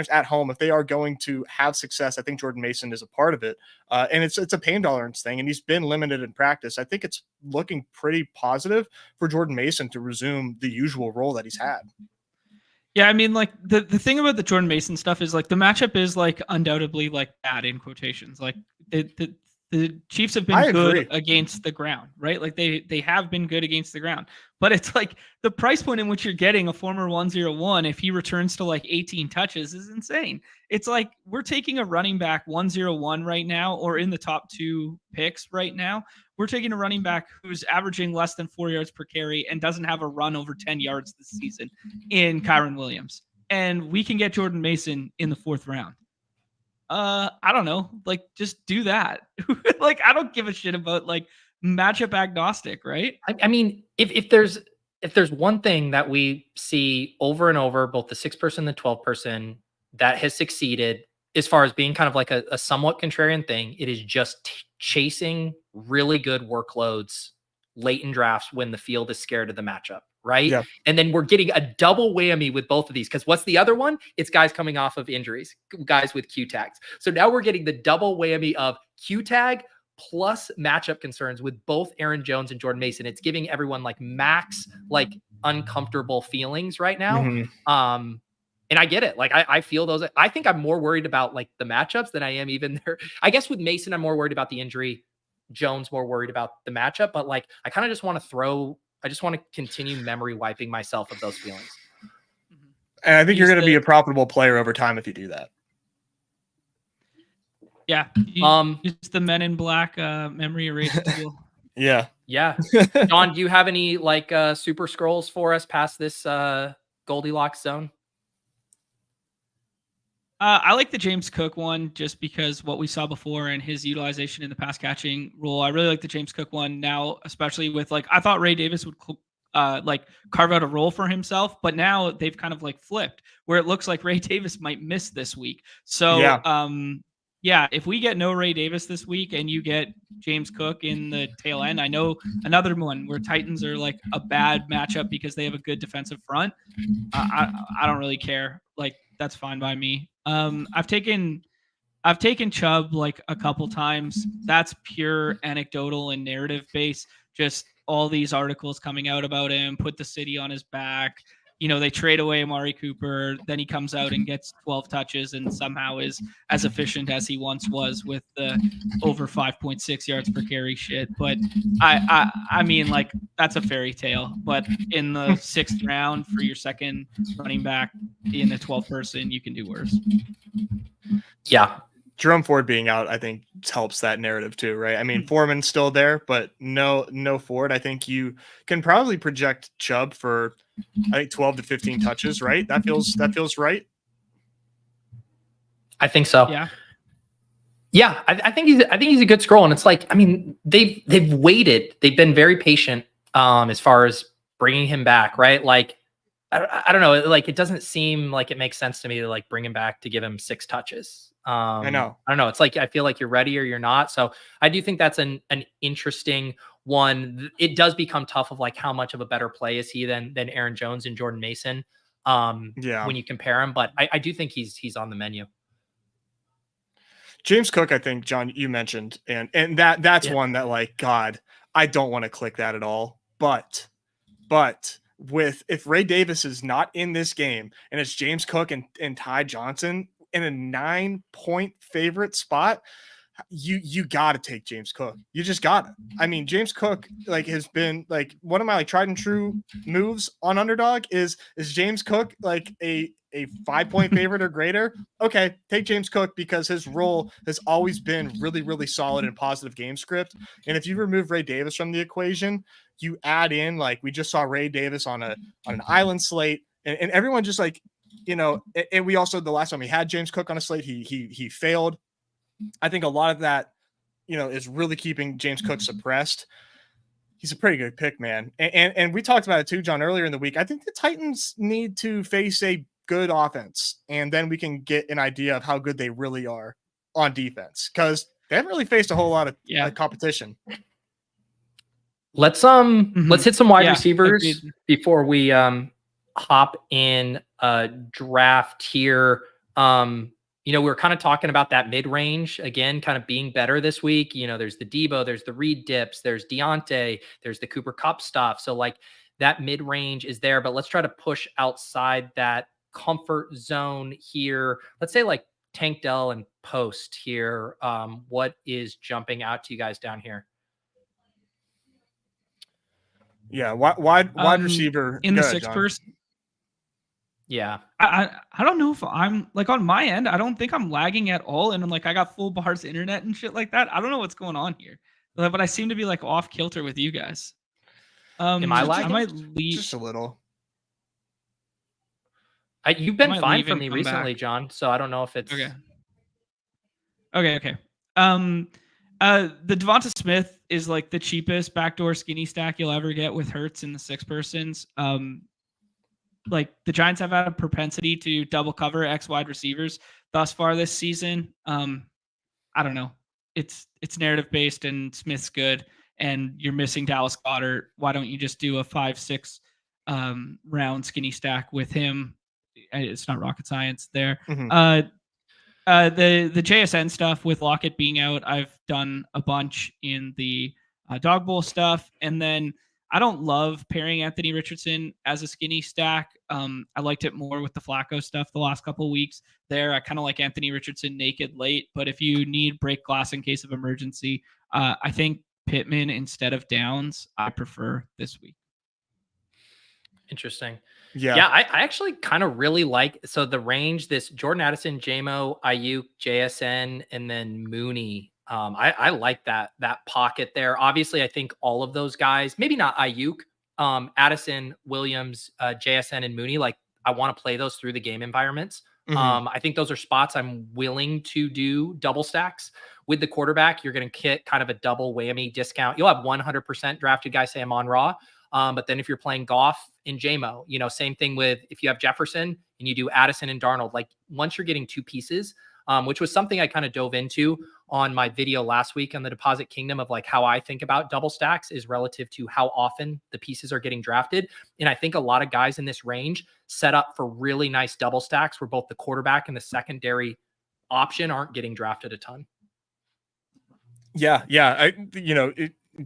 at home, if they are going to have success, I think Jordan Mason is a part of it. And it's a pain tolerance thing, and he's been limited in practice. I think it's looking pretty positive for Jordan Mason to resume the usual role that he's had. Yeah, I mean, like the thing about the Jordan Mason stuff is like the matchup is like undoubtedly like bad in quotations. Like the Chiefs have been good against the ground, right? Like they have been good against the ground, but it's like the price point in which you're getting a former 101 if he returns to like 18 touches is insane. It's like we're taking a running back 101 right now, or in the top 2 picks right now. We're taking a running back who's averaging less than 4 yards per carry and doesn't have a run over 10 yards this season in Kyron Williams. And we can get Jordan Mason in the 4th round. I don't know, like just do that. Like I don't give a shit about like matchup agnostic, right? I mean, if there's one thing that we see over and over, both the 6-person and the 12-person that has succeeded as far as being kind of like a somewhat contrarian thing, it is just chasing really good workloads late in drafts when the field is scared of the matchup. Right. Yeah. And then we're getting a double whammy with both of these. Because what's the other one? It's guys coming off of injuries, guys with Q tags. So now we're getting the double whammy of Q tag plus matchup concerns with both Aaron Jones and Jordan Mason. It's giving everyone like max, like uncomfortable feelings right now. And I get it. Like I feel those. I think I'm more worried about like the matchups than I am even there. I guess with Mason, I'm more worried about the injury. Jones more worried about the matchup. But like I kind of just want to continue memory wiping myself of those feelings. And I think you're going to be a profitable player over time if you do that. Yeah. Use the Men in Black memory erase tool. Yeah. Yeah. Don, do you have any like super scrolls for us past this Goldilocks zone? I like the James Cook one just because what we saw before and his utilization in the pass catching role. I really like the James Cook one now, especially with like, I thought Ray Davis would like carve out a role for himself, but now they've kind of like flipped where it looks like Ray Davis might miss this week. So, Yeah, if we get no Ray Davis this week and you get James Cook in the tail end, I know another one where Titans are like a bad matchup because they have a good defensive front. I don't really care. Like that's fine by me. I've taken Chubb like a couple times. That's pure anecdotal and narrative based. Just all these articles coming out about him, put the city on his back. They trade away Amari Cooper. Then he comes out and gets 12 touches and somehow is as efficient as he once was with the over 5.6 yards per carry shit. But I mean, like, that's a fairy tale. But in the 6th round for your second running back in a 12 person, you can do worse. Yeah. Jerome Ford being out, I think, helps that narrative too, right? I mean, Foreman's still there, but no Ford. I think you can probably project Chubb for, I think, 12 to 15 touches, right? That feels right. I think so. Yeah. Yeah, I think he's a good scroll, and it's like, I mean, they've waited. They've been very patient as far as bringing him back, right? Like, I don't know, like it doesn't seem like it makes sense to me to like bring him back to give him 6 touches. I know. I don't know. It's like I feel like you're ready or you're not. So I do think that's an interesting one. It does become tough of like how much of a better play is he than Aaron Jones and Jordan Mason. When you compare him, but I do think he's on the menu. James Cook, I think, John, you mentioned, and that's one that, like, God, I don't want to click that at all. But if Ray Davis is not in this game and it's James Cook and Ty Johnson in a 9-point favorite spot, you got to take James Cook. You just got to. I mean, James Cook like has been like one of my like tried and true moves on Underdog is James Cook like a 5-point favorite or greater. Okay, take James Cook because his role has always been really, really solid and positive game script. And if you remove Ray Davis from the equation, you add in like we just saw Ray Davis on an island slate, and everyone just like, and we also the last time we had James Cook on a slate, he failed. I think a lot of that, is really keeping James Cook suppressed. He's a pretty good pick, man. And we talked about it too, John, earlier in the week. I think the Titans need to face a good offense, and then we can get an idea of how good they really are on defense because they haven't really faced a whole lot of competition. Let's hit some wide receivers agreed. Before we hop in a draft here. We were kind of talking about that mid-range again, kind of being better this week. There's the Debo, there's the Reed dips, there's Deontay, there's the Cooper Kupp stuff. So like that mid-range is there, but let's try to push outside that comfort zone here. Let's say like Tank Dell and Post here. What is jumping out to you guys down here? Yeah, wide receiver in the 6th person. Yeah. I don't know if I'm like on my end. I don't think I'm lagging at all. And I'm like, I got full bars internet and shit like that. I don't know what's going on here, but I seem to be like off kilter with you guys. Am I lagging? I might leave just a little. You've been fine for me recently, John. So I don't know if it's okay. The Devonta Smith is like the cheapest backdoor skinny stack you'll ever get with Hurts in the 6 persons. Like the Giants have had a propensity to double cover X wide receivers thus far this season. I don't know. It's narrative based and Smith's good and you're missing Dallas Goedert. Why don't you just do a 5-6 round skinny stack with him? It's not rocket science there. Mm-hmm. The JSN stuff with Lockett being out, I've done a bunch in the Dog Bowl stuff. And then I don't love pairing Anthony Richardson as a skinny stack. I liked it more with the Flacco stuff the last couple of weeks there. I kind of like Anthony Richardson naked late, but if you need break glass in case of emergency, I think Pittman instead of Downs, I prefer this week. Interesting. Yeah. I actually kind of really like, so the range, this Jordan Addison, JMO, Ayuk, JSN, and then Mooney. I like that pocket there. Obviously, I think all of those guys, maybe not Ayuk, Addison, Williams, JSN, and Mooney, like I want to play those through the game environments. Mm-hmm. I think those are spots I'm willing to do double stacks with the quarterback. You're going to get kind of a double whammy discount. You'll have 100% drafted guys say I'm on Raw. But then if you're playing Goff in JMO, same thing with if you have Jefferson and you do Addison and Darnold, like once you're getting 2 pieces, which was something I kind of dove into on my video last week on the Deposit Kingdom of like how I think about double stacks is relative to how often the pieces are getting drafted. And I think a lot of guys in this range set up for really nice double stacks where both the quarterback and the secondary option aren't getting drafted a ton. Yeah.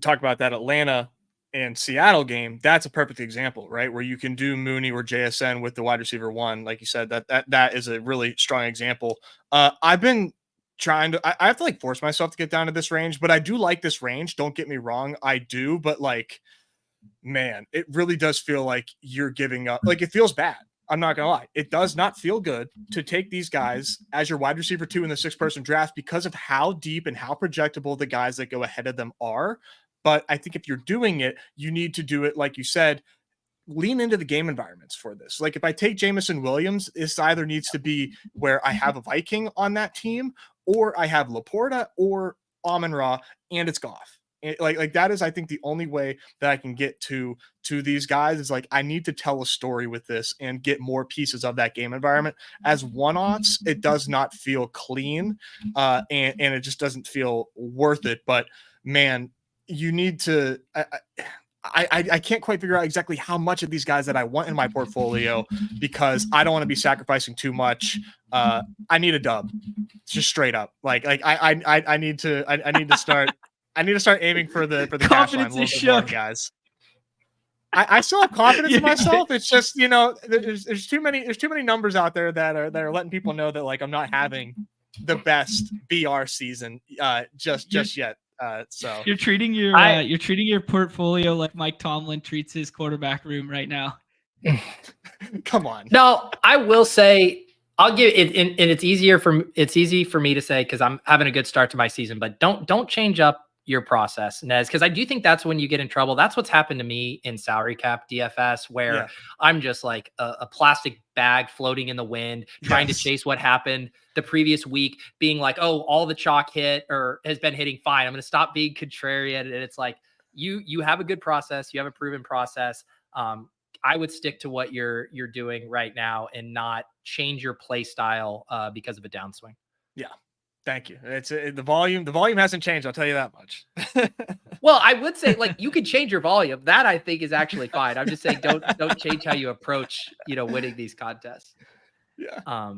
Talk about that Atlanta and Seattle game. That's a perfect example, right? Where you can do Mooney or JSN with the wide receiver 1. Like you said, that is a really strong example. I've been trying to, I have to like force myself to get down to this range, but I do like this range. Don't get me wrong. I do, but like, man, it really does feel like you're giving up. Like it feels bad. I'm not going to lie. It does not feel good to take these guys as your wide receiver 2 in the 6-person draft because of how deep and how projectable the guys that go ahead of them are. But I think if you're doing it, you need to do it, like you said, lean into the game environments for this. Like if I take Jameson Williams, this either needs to be where I have a Viking on that team, or I have Laporta or Amon-Ra, and it's Goff. Like that is, I think, the only way that I can get to these guys is like I need to tell a story with this and get more pieces of that game environment. As one-offs, it does not feel clean, and it just doesn't feel worth it. But man, you need to. I can't quite figure out exactly how much of these guys that I want in my portfolio because I don't want to be sacrificing too much. I need a dub, just straight up. Like I need to start. I need to start aiming for the cash line a little bit more, guys. I still have confidence in myself. It's just, there's too many numbers out there that are letting people know that like I'm not having the best BR season just yet. So you're treating your portfolio like Mike Tomlin treats his quarterback room right now. Come on. No, I will say I'll give it, and it's easy for me to say because I'm having a good start to my season, but don't change up your process, Nez, because I do think that's when you get in trouble. That's what's happened to me in salary cap DFS, where I'm just like a plastic bag floating in the wind, trying to chase what happened the previous week, being like, oh, all the chalk hit or has been hitting fine. I'm going to stop being contrarian. And it's like, you have a good process. You have a proven process. I would stick to what you're doing right now and not change your play style because of a downswing. Yeah. Thank you. It's the volume. The volume hasn't changed. I'll tell you that much. Well, I would say like you could change your volume. That I think is actually fine. I'm just saying don't change how you approach, winning these contests. Yeah.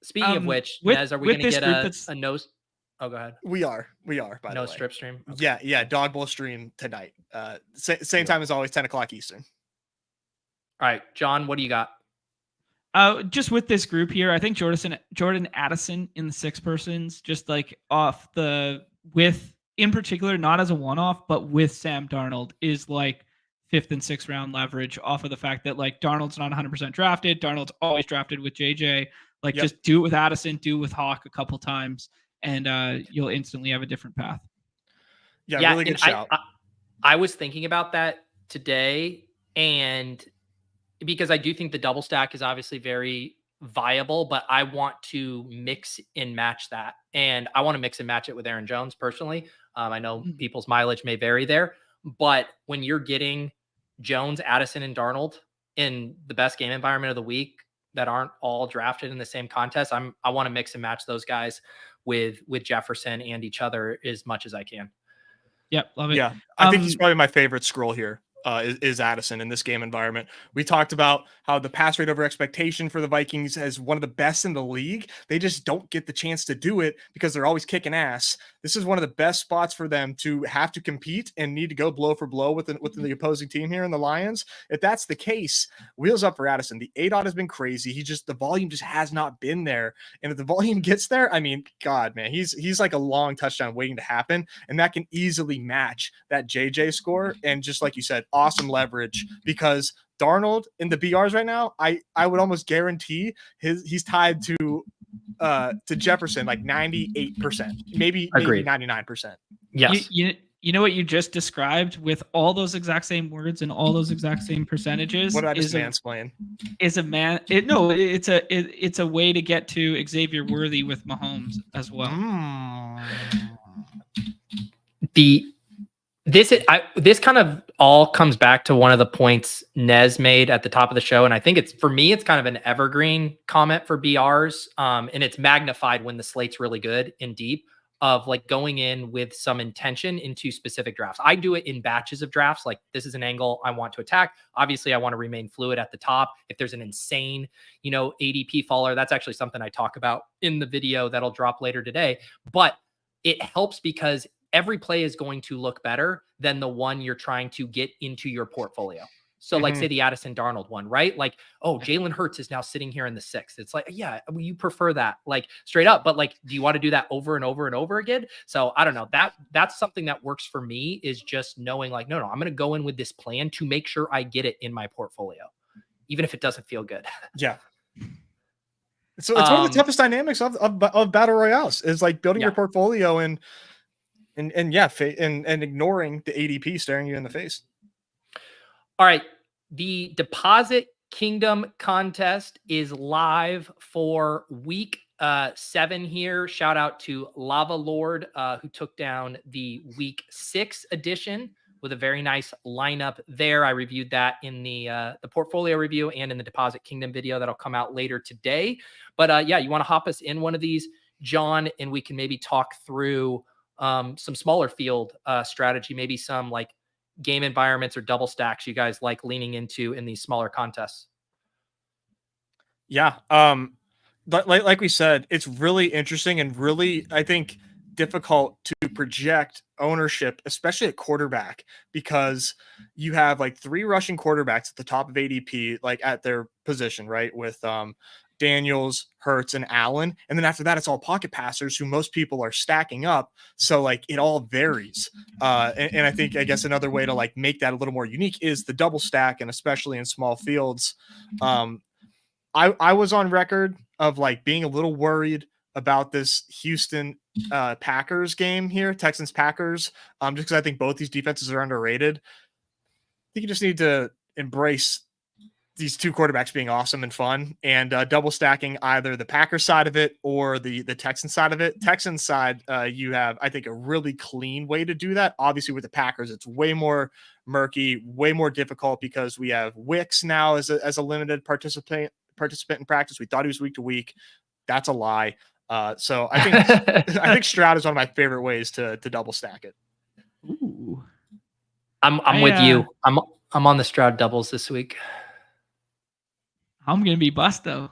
Speaking of which, Nez, are we going to get a no? Oh, go ahead. We are. By the way, no strip stream. Okay. Yeah. Dog Bowl stream tonight. Same time as always, 10 o'clock Eastern. All right, John, what do you got? Just with this group here, I think Jordan Addison in the 6-persons, just like in particular, not as a one-off, but with Sam Darnold is like 5th and 6th round leverage off of the fact that like Darnold's not 100% drafted. Darnold's always drafted with JJ. Like just do it with Addison, do it with Hawk a couple times, and you'll instantly have a different path. Yeah, really good shout. I was thinking about that today, and because I do think the double stack is obviously very viable, but I want to mix and match that. And I want to mix and match it with Aaron Jones personally. I know people's mileage may vary there, but when you're getting Jones, Addison, and Darnold in the best game environment of the week that aren't all drafted in the same contest, I want to mix and match those guys with Jefferson and each other as much as I can. Yep. Love it. Yeah. I think he's probably my favorite scroll here. Is Addison in this game environment. We talked about how the pass rate over expectation for the Vikings is one of the best in the league. They just don't get the chance to do it because they're always kicking ass. This is one of the best spots for them to have to compete and need to go blow for blow with the opposing team here in the Lions. If that's the case, wheels up for Addison. The ADOT has been crazy. The volume just has not been there. And if the volume gets there, I mean, God, man, he's like a long touchdown waiting to happen. And that can easily match that JJ score. And just like you said, awesome leverage because Darnold in the BRs right now, I would almost guarantee he's tied to Jefferson like 98%, maybe 99%. Yes. You know what you just described with all those exact same words and all those exact same percentages. What did I just mansplain? It's a way to get to Xavier Worthy with Mahomes as well. This kind of all comes back to one of the points Nez made at the top of the show, and I think for me it's kind of an evergreen comment for BRs, and it's magnified when the slate's really good and deep, of like going in with some intention into specific drafts. I do it in batches of drafts. Like, this is an angle I want to attack. Obviously, I want to remain fluid at the top. If there's an insane, ADP faller, that's actually something I talk about in the video that'll drop later today. But it helps because every play is going to look better than the one you're trying to get into your portfolio. So like say the Addison Darnold one, right? Like, oh, Jalen Hurts is now sitting here in the 6th. It's like, yeah, you prefer that, like, straight up. But like, do you want to do that over and over and over again? So I don't know. That's something that works for me, is just knowing like, no, I'm going to go in with this plan to make sure I get it in my portfolio, even if it doesn't feel good. Yeah. So it's one of the toughest dynamics of battle royales, is like building your portfolio and ignoring the ADP staring you in the face. All right. The Deposit Kingdom contest is live for week 7 here. Shout out to Lava Lord, who took down the week 6 edition with a very nice lineup there. I reviewed that in the portfolio review and in the Deposit Kingdom video that'll come out later today. But yeah, you want to hop us in one of these, John, and we can maybe talk through some smaller field strategy, maybe some like game environments or double stacks you guys like leaning into in these smaller contests. Yeah. But like we said, it's really interesting and really, I think, difficult to project ownership, especially at quarterback, because you have like 3 rushing quarterbacks at the top of ADP, like at their position, right? With Daniels, Hurts, and Allen. And then after that, it's all pocket passers who most people are stacking up. So like it all varies. And I think, I guess another way to like make that a little more unique is the double stack, and especially in small fields. I was on record of like being a little worried about this Houston Packers game here, Texans Packers, just because I think both these defenses are underrated. I think you just need to embrace these 2 quarterbacks being awesome and fun, and double stacking either the Packers side of it or the Texans side of it. Texans side, you have, I think, a really clean way to do that. Obviously with the Packers, it's way more murky, way more difficult, because we have Wicks now as a limited participant in practice. We thought he was week to week. That's a lie. So I think Stroud is one of my favorite ways to double stack it. Ooh. I'm with you. I'm on the Stroud doubles this week. I'm gonna be bust though.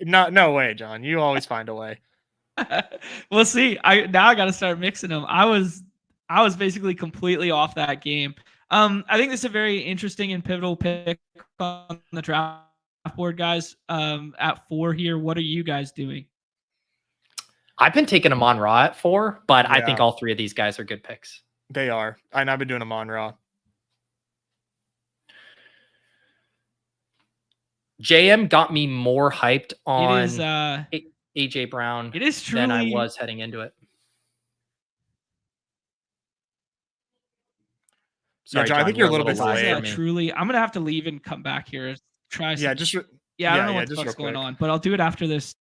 No way, John. You always find a way. We'll see. I got to start mixing them. I was basically completely off that game. I think this is a very interesting and pivotal pick on the draft board, guys. At 4 here, what are you guys doing? I've been taking Amon-Ra at 4, but I think all 3 of these guys are good picks. They are. And I've been doing Amon-Ra. JM got me more hyped on AJ Brown than I was heading into it. Sorry, John, I think you're a little bit delayed. Yeah, truly. I'm gonna have to leave and come back here. Try. I don't know what the fuck's going on, but I'll do it after this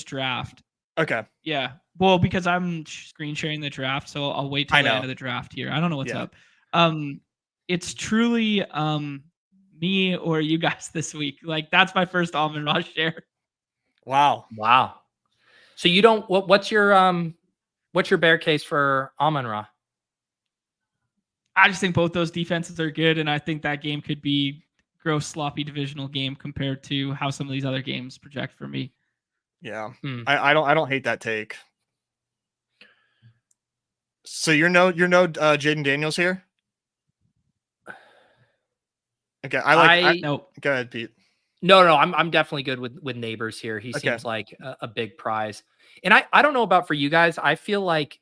draft. Okay. Yeah. Well, because I'm screen sharing the draft, so I'll wait till the end of the draft here. I don't know what's up. It's truly me or you guys this week. Like, that's my first Amon-Ra share. Wow. So you don't. What's your bear case for Amon-Ra? I just think both those defenses are good, and I think that game could be gross sloppy divisional game compared to how some of these other games project for me. Yeah. I don't hate that take. So you're no Jaden Daniels here? Okay, no. Go ahead, Pete. No, I'm definitely good with Neighbors here. He seems like a big prize. And I don't know about for you guys. I feel like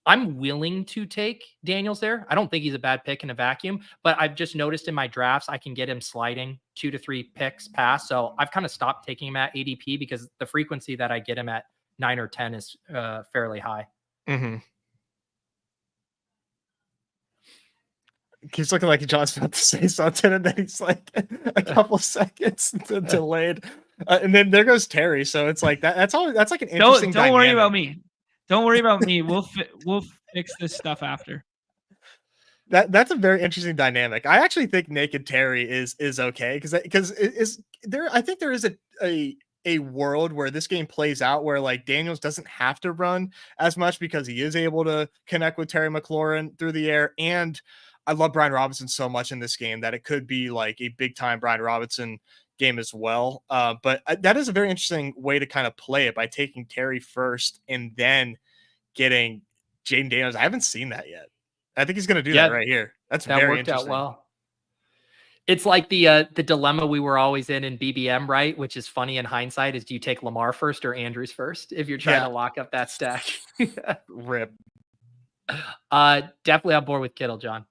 I'm willing to take Daniels there. I don't think he's a bad pick in a vacuum, but I've just noticed in my drafts, I can get him sliding 2 to 3 picks past. So I've kind of stopped taking him at ADP because the frequency that I get him at 9 or 10 is fairly high. Mm-hmm. He's looking like John's about to say something, and then he's like a couple seconds delayed, and then there goes Terry. So it's like that's like an interesting. Don't worry about me. Don't worry about me. We'll fix this stuff after. That's a very interesting dynamic. I actually think Naked Terry is okay because is there. I think there is a world where this game plays out where like Daniels doesn't have to run as much because he is able to connect with Terry McLaurin through the air. And I love Brian Robinson so much in this game that it could be like a big time Brian Robinson game as well. But that is a very interesting way to kind of play it by taking Terry first and then getting Jaden Daniels. I haven't seen that yet. I think he's going to do that right here. That's that very worked out interesting. well. It's like the dilemma we were always in BBM, right? Which is funny in hindsight is do you take Lamar first or Andrews first if you're trying to lock up that stack? Rip. Definitely on board with Kittle, John.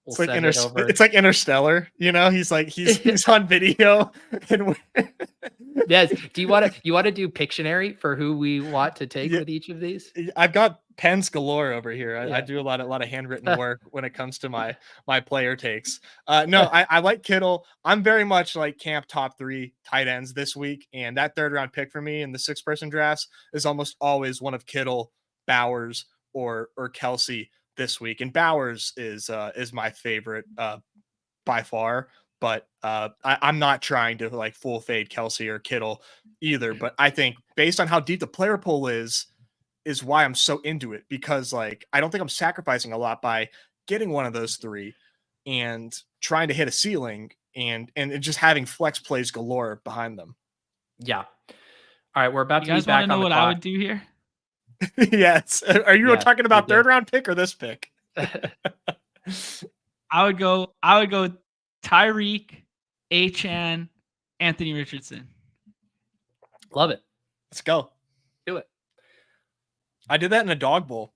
It's like Interstellar, you know. He's on video. And yes. Do you want to do Pictionary for who we want to take with each of these? I've got pens galore over here. I do a lot of handwritten work when it comes to my player takes. No, I like Kittle. I'm very much like camp top 3 tight ends this week, and that 3rd round pick for me in the 6-person drafts is almost always one of Kittle, Bowers, or Kelsey this week. And Bowers is my favorite by far, but I'm not trying to like full fade Kelsey or Kittle either. But I think based on how deep the player pool is why I'm so into it, because like I don't think I'm sacrificing a lot by getting one of those 3 and trying to hit a ceiling and just having flex plays galore behind them. Yeah. All right, we're about to be back on the clock. You guys want to know what I would do here? Yes. Are you talking about 3rd round pick or this pick? I would go Tyreek, Achane, Anthony Richardson. Love it. Let's go. Do it. I did that in a dog bowl.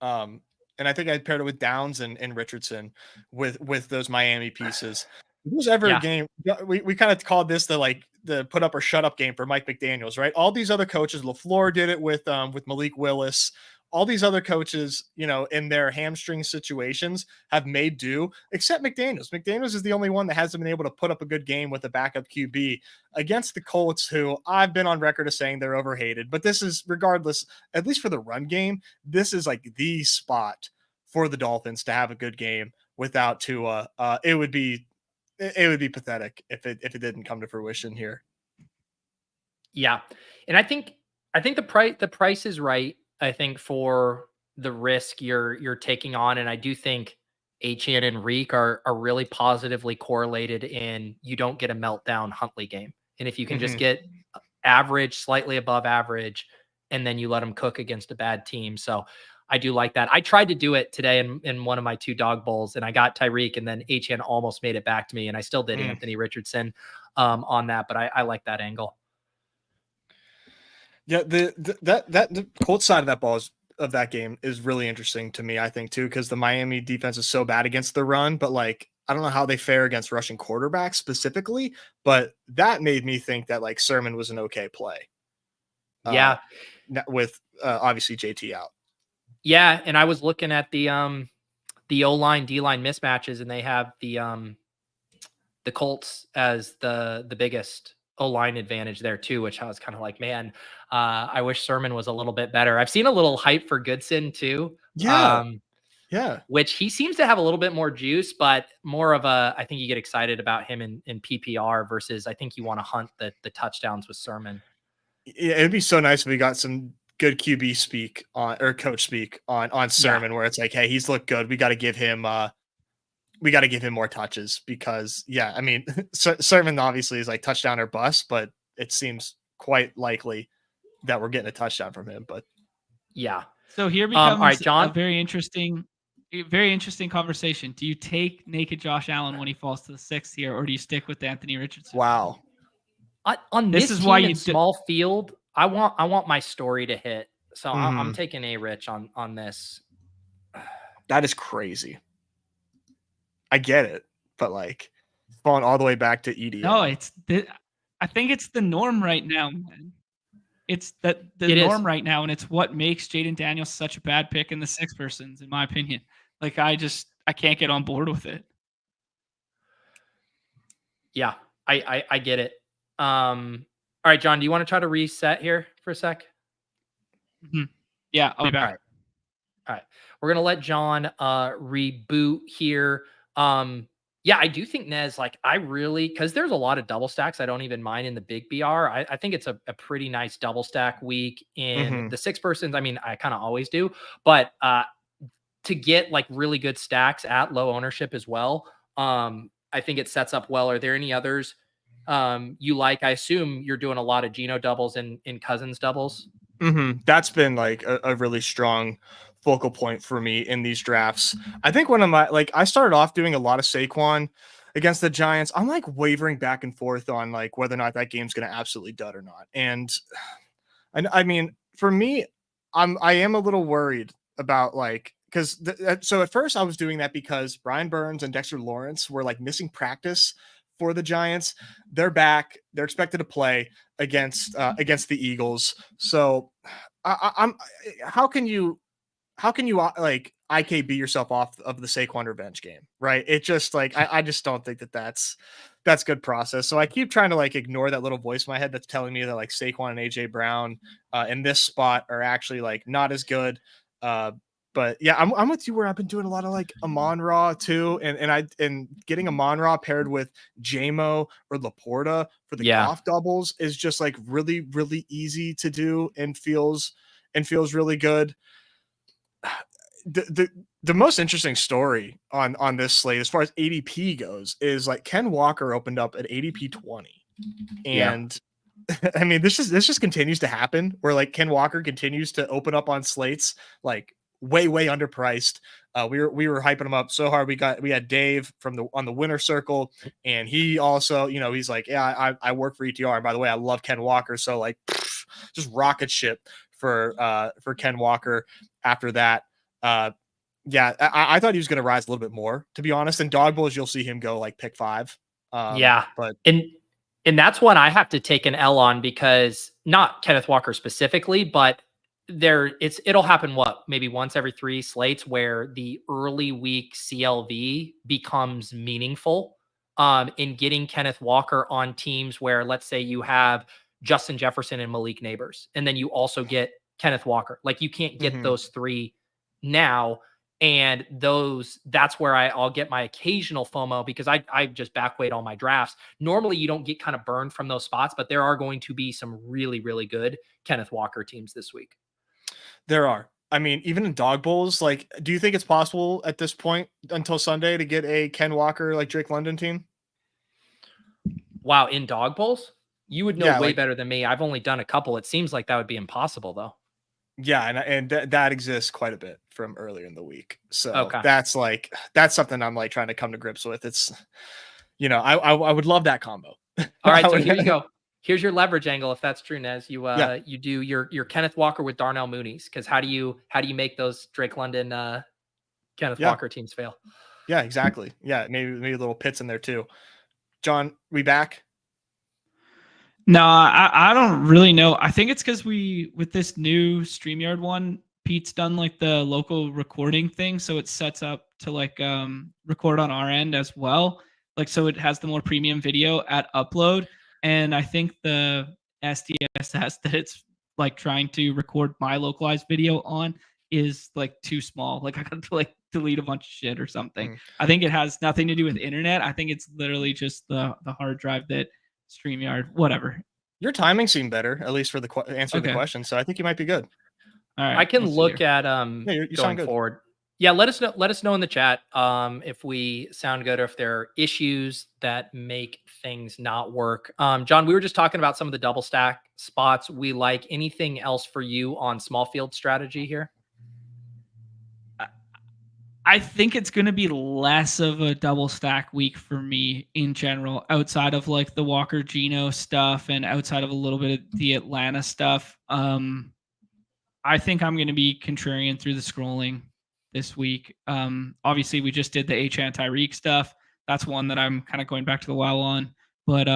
And I think I paired it with Downs and Richardson with those Miami pieces. If there was ever a game, we kind of called this the put up or shut up game for Mike McDaniels, right? All these other coaches, LaFleur did it with Malik Willis. All these other coaches, you know, in their hamstring situations have made do, except McDaniels. McDaniels is the only one that hasn't been able to put up a good game with a backup QB against the Colts, who I've been on record as saying they're overhated. But this is, regardless, at least for the run game, this is like the spot for the Dolphins to have a good game without Tua. It would be pathetic if it didn't come to fruition here. Yeah, and I think the price is right. I think for the risk you're taking on, and I do think Achane and Reek are really positively correlated in you don't get a meltdown Huntley game, and if you can just get average, slightly above average, and then you let them cook against a bad team. So I do like that. I tried to do it today in one of my 2 dog bowls, and I got Tyreek, and then Achane almost made it back to me, and I still did Anthony Richardson on that, but I like that angle. Yeah, the Colts side of that game is really interesting to me, I think, too, because the Miami defense is so bad against the run, but like I don't know how they fare against rushing quarterbacks specifically, but that made me think that like Sermon was an okay play. Yeah, with obviously JT out. Yeah, and I was looking at the O-line D-line mismatches, and they have the Colts as the biggest O-line advantage there too, which I was kind of like, man, I wish Sermon was a little bit better. I've seen a little hype for Goodson too. Yeah. Which he seems to have a little bit more juice, but more of I think you get excited about him in PPR versus I think you want to hunt the touchdowns with Sermon. Yeah, it'd be so nice if we got some good QB speak on or coach speak on Sermon, where it's like, hey, he's looked good. We got to give him more touches because I mean, Sermon obviously is like touchdown or bust, but it seems quite likely that we're getting a touchdown from him. But yeah. So here becomes all right, John. a very interesting conversation. Do you take naked Josh Allen when he falls to the 6th here, or do you stick with Anthony Richardson? Wow. On this is why you small field, I want my story to hit. So I'm taking A-Rich on this. That is crazy. I get it, but like falling all the way back to EDM. No, I think it's the norm right now, man. It's the norm right now, and it's what makes Jaden Daniels such a bad pick in the 6-persons, in my opinion. Like I can't get on board with it. Yeah, I get it. All right, John, do you want to try to reset here for a sec? Yeah, I'll be back. All right. We're gonna let John reboot here. Yeah, I do think Nez, like I really because there's a lot of double stacks I don't even mind in the big BR. I think it's a pretty nice double stack week in the 6 persons. I mean, I kind of always do, but to get like really good stacks at low ownership as well. I think it sets up well. Are there any others you like? I assume you're doing a lot of Geno doubles and in Cousins doubles. That's been like a really strong focal point for me in these drafts. I think one of my I started off doing a lot of Saquon against the Giants. I'm like wavering back and forth on like whether or not that game's going to absolutely dud or not. And I mean, for me, I am a little worried about like because so at first I was doing that because Brian Burns and Dexter Lawrence were like missing practice for the Giants. They're back. They're expected to play against the Eagles. So I'm how can you like IKB yourself off of the Saquon revenge game, right? It just like I just don't think that's good process. So I keep trying to like ignore that little voice in my head that's telling me that like Saquon and AJ Brown in this spot are actually like not as good. But yeah, I'm with you where I've been doing a lot of like Amon Ra too, and getting Amon Ra paired with JMO or Laporta for the Goff doubles is just like really really easy to do and feels really good. The most interesting story on this slate as far as ADP goes is like Ken Walker opened up at ADP 20, and I mean this just continues to happen where like Ken Walker continues to open up on slates like way underpriced. We were hyping him up so hard. We had Dave on the winner circle, and he also he's like, yeah, I work for ETR, and by the way I love Ken Walker, so like just rocket ship for Ken Walker after that. Yeah, I thought he was going to rise a little bit more, to be honest. In dog bowls, you'll see him go like pick 5. But and that's one I have to take an L on because not Kenneth Walker specifically, but it'll happen maybe once every 3 slates where the early week CLV becomes meaningful in getting Kenneth Walker on teams where let's say you have Justin Jefferson and Malik Neighbors, and then you also get Kenneth Walker. Like you can't get those 3 now. And that's where I'll get my occasional FOMO because I just backweight all my drafts. Normally you don't get kind of burned from those spots, but there are going to be some really, really good Kenneth Walker teams this week. There are. I mean, even in dog bowls, like, do you think it's possible at this point until Sunday to get a Ken Walker, like Drake London team? Wow. In dog bowls? You would know way better than me. I've only done a couple. It seems like that would be impossible though. Yeah, and that exists quite a bit from earlier in the week. So that's something I'm like trying to come to grips with. It's, I would love that combo. All right, so here you go. Here's your leverage angle. If that's true, Nez, you do your Kenneth Walker with Darnell Mooney's, because how do you make those Drake London Kenneth Walker teams fail? Yeah, exactly. Yeah, maybe little pits in there too. John, we back? No, I don't really know. I think it's because with this new StreamYard one, Pete's done like the local recording thing, so it sets up to like record on our end as well. Like so it has the more premium video at upload. And I think the SDSS that it's like trying to record my localized video on is like too small. Like I got to like delete a bunch of shit or something. I think it has nothing to do with internet. I think it's literally just the hard drive that StreamYard, whatever. Your timing seemed better, at least for the answering the question. So I think you might be good. All right. I can look at you going forward. Yeah, let us know in the chat if we sound good or if there are issues that make things not work. John, we were just talking about some of the double stack spots we like. Anything else for you on small field strategy here? I think it's going to be less of a double stack week for me in general, outside of like the Walker Geno stuff and outside of a little bit of the Atlanta stuff. I think I'm going to be contrarian through the scrolling this week. Obviously, we just did the Achane Tyreek stuff. That's one that I'm kind of going back to the well on. But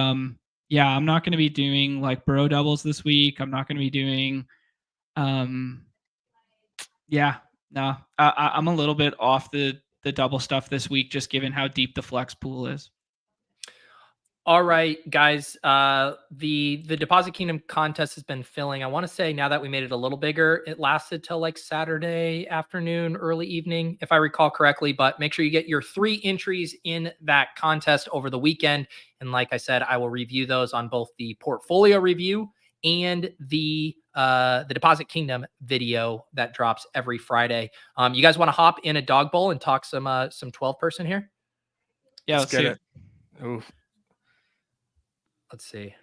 yeah, I'm not going to be doing like Burrow doubles this week. I'm not going to be doing No, I'm a little bit off the double stuff this week, just given how deep the flex pool is. All right, guys. The Deposit Kingdom contest has been filling. I want to say now that we made it a little bigger, it lasted till like Saturday afternoon, early evening, if I recall correctly. But make sure you get your 3 entries in that contest over the weekend. And like I said, I will review those on both the portfolio review and the Deposit Kingdom video that drops every Friday. You guys want to hop in a dog bowl and talk some 12-person here? Yeah, Let's get see it. Ooh. Let's see.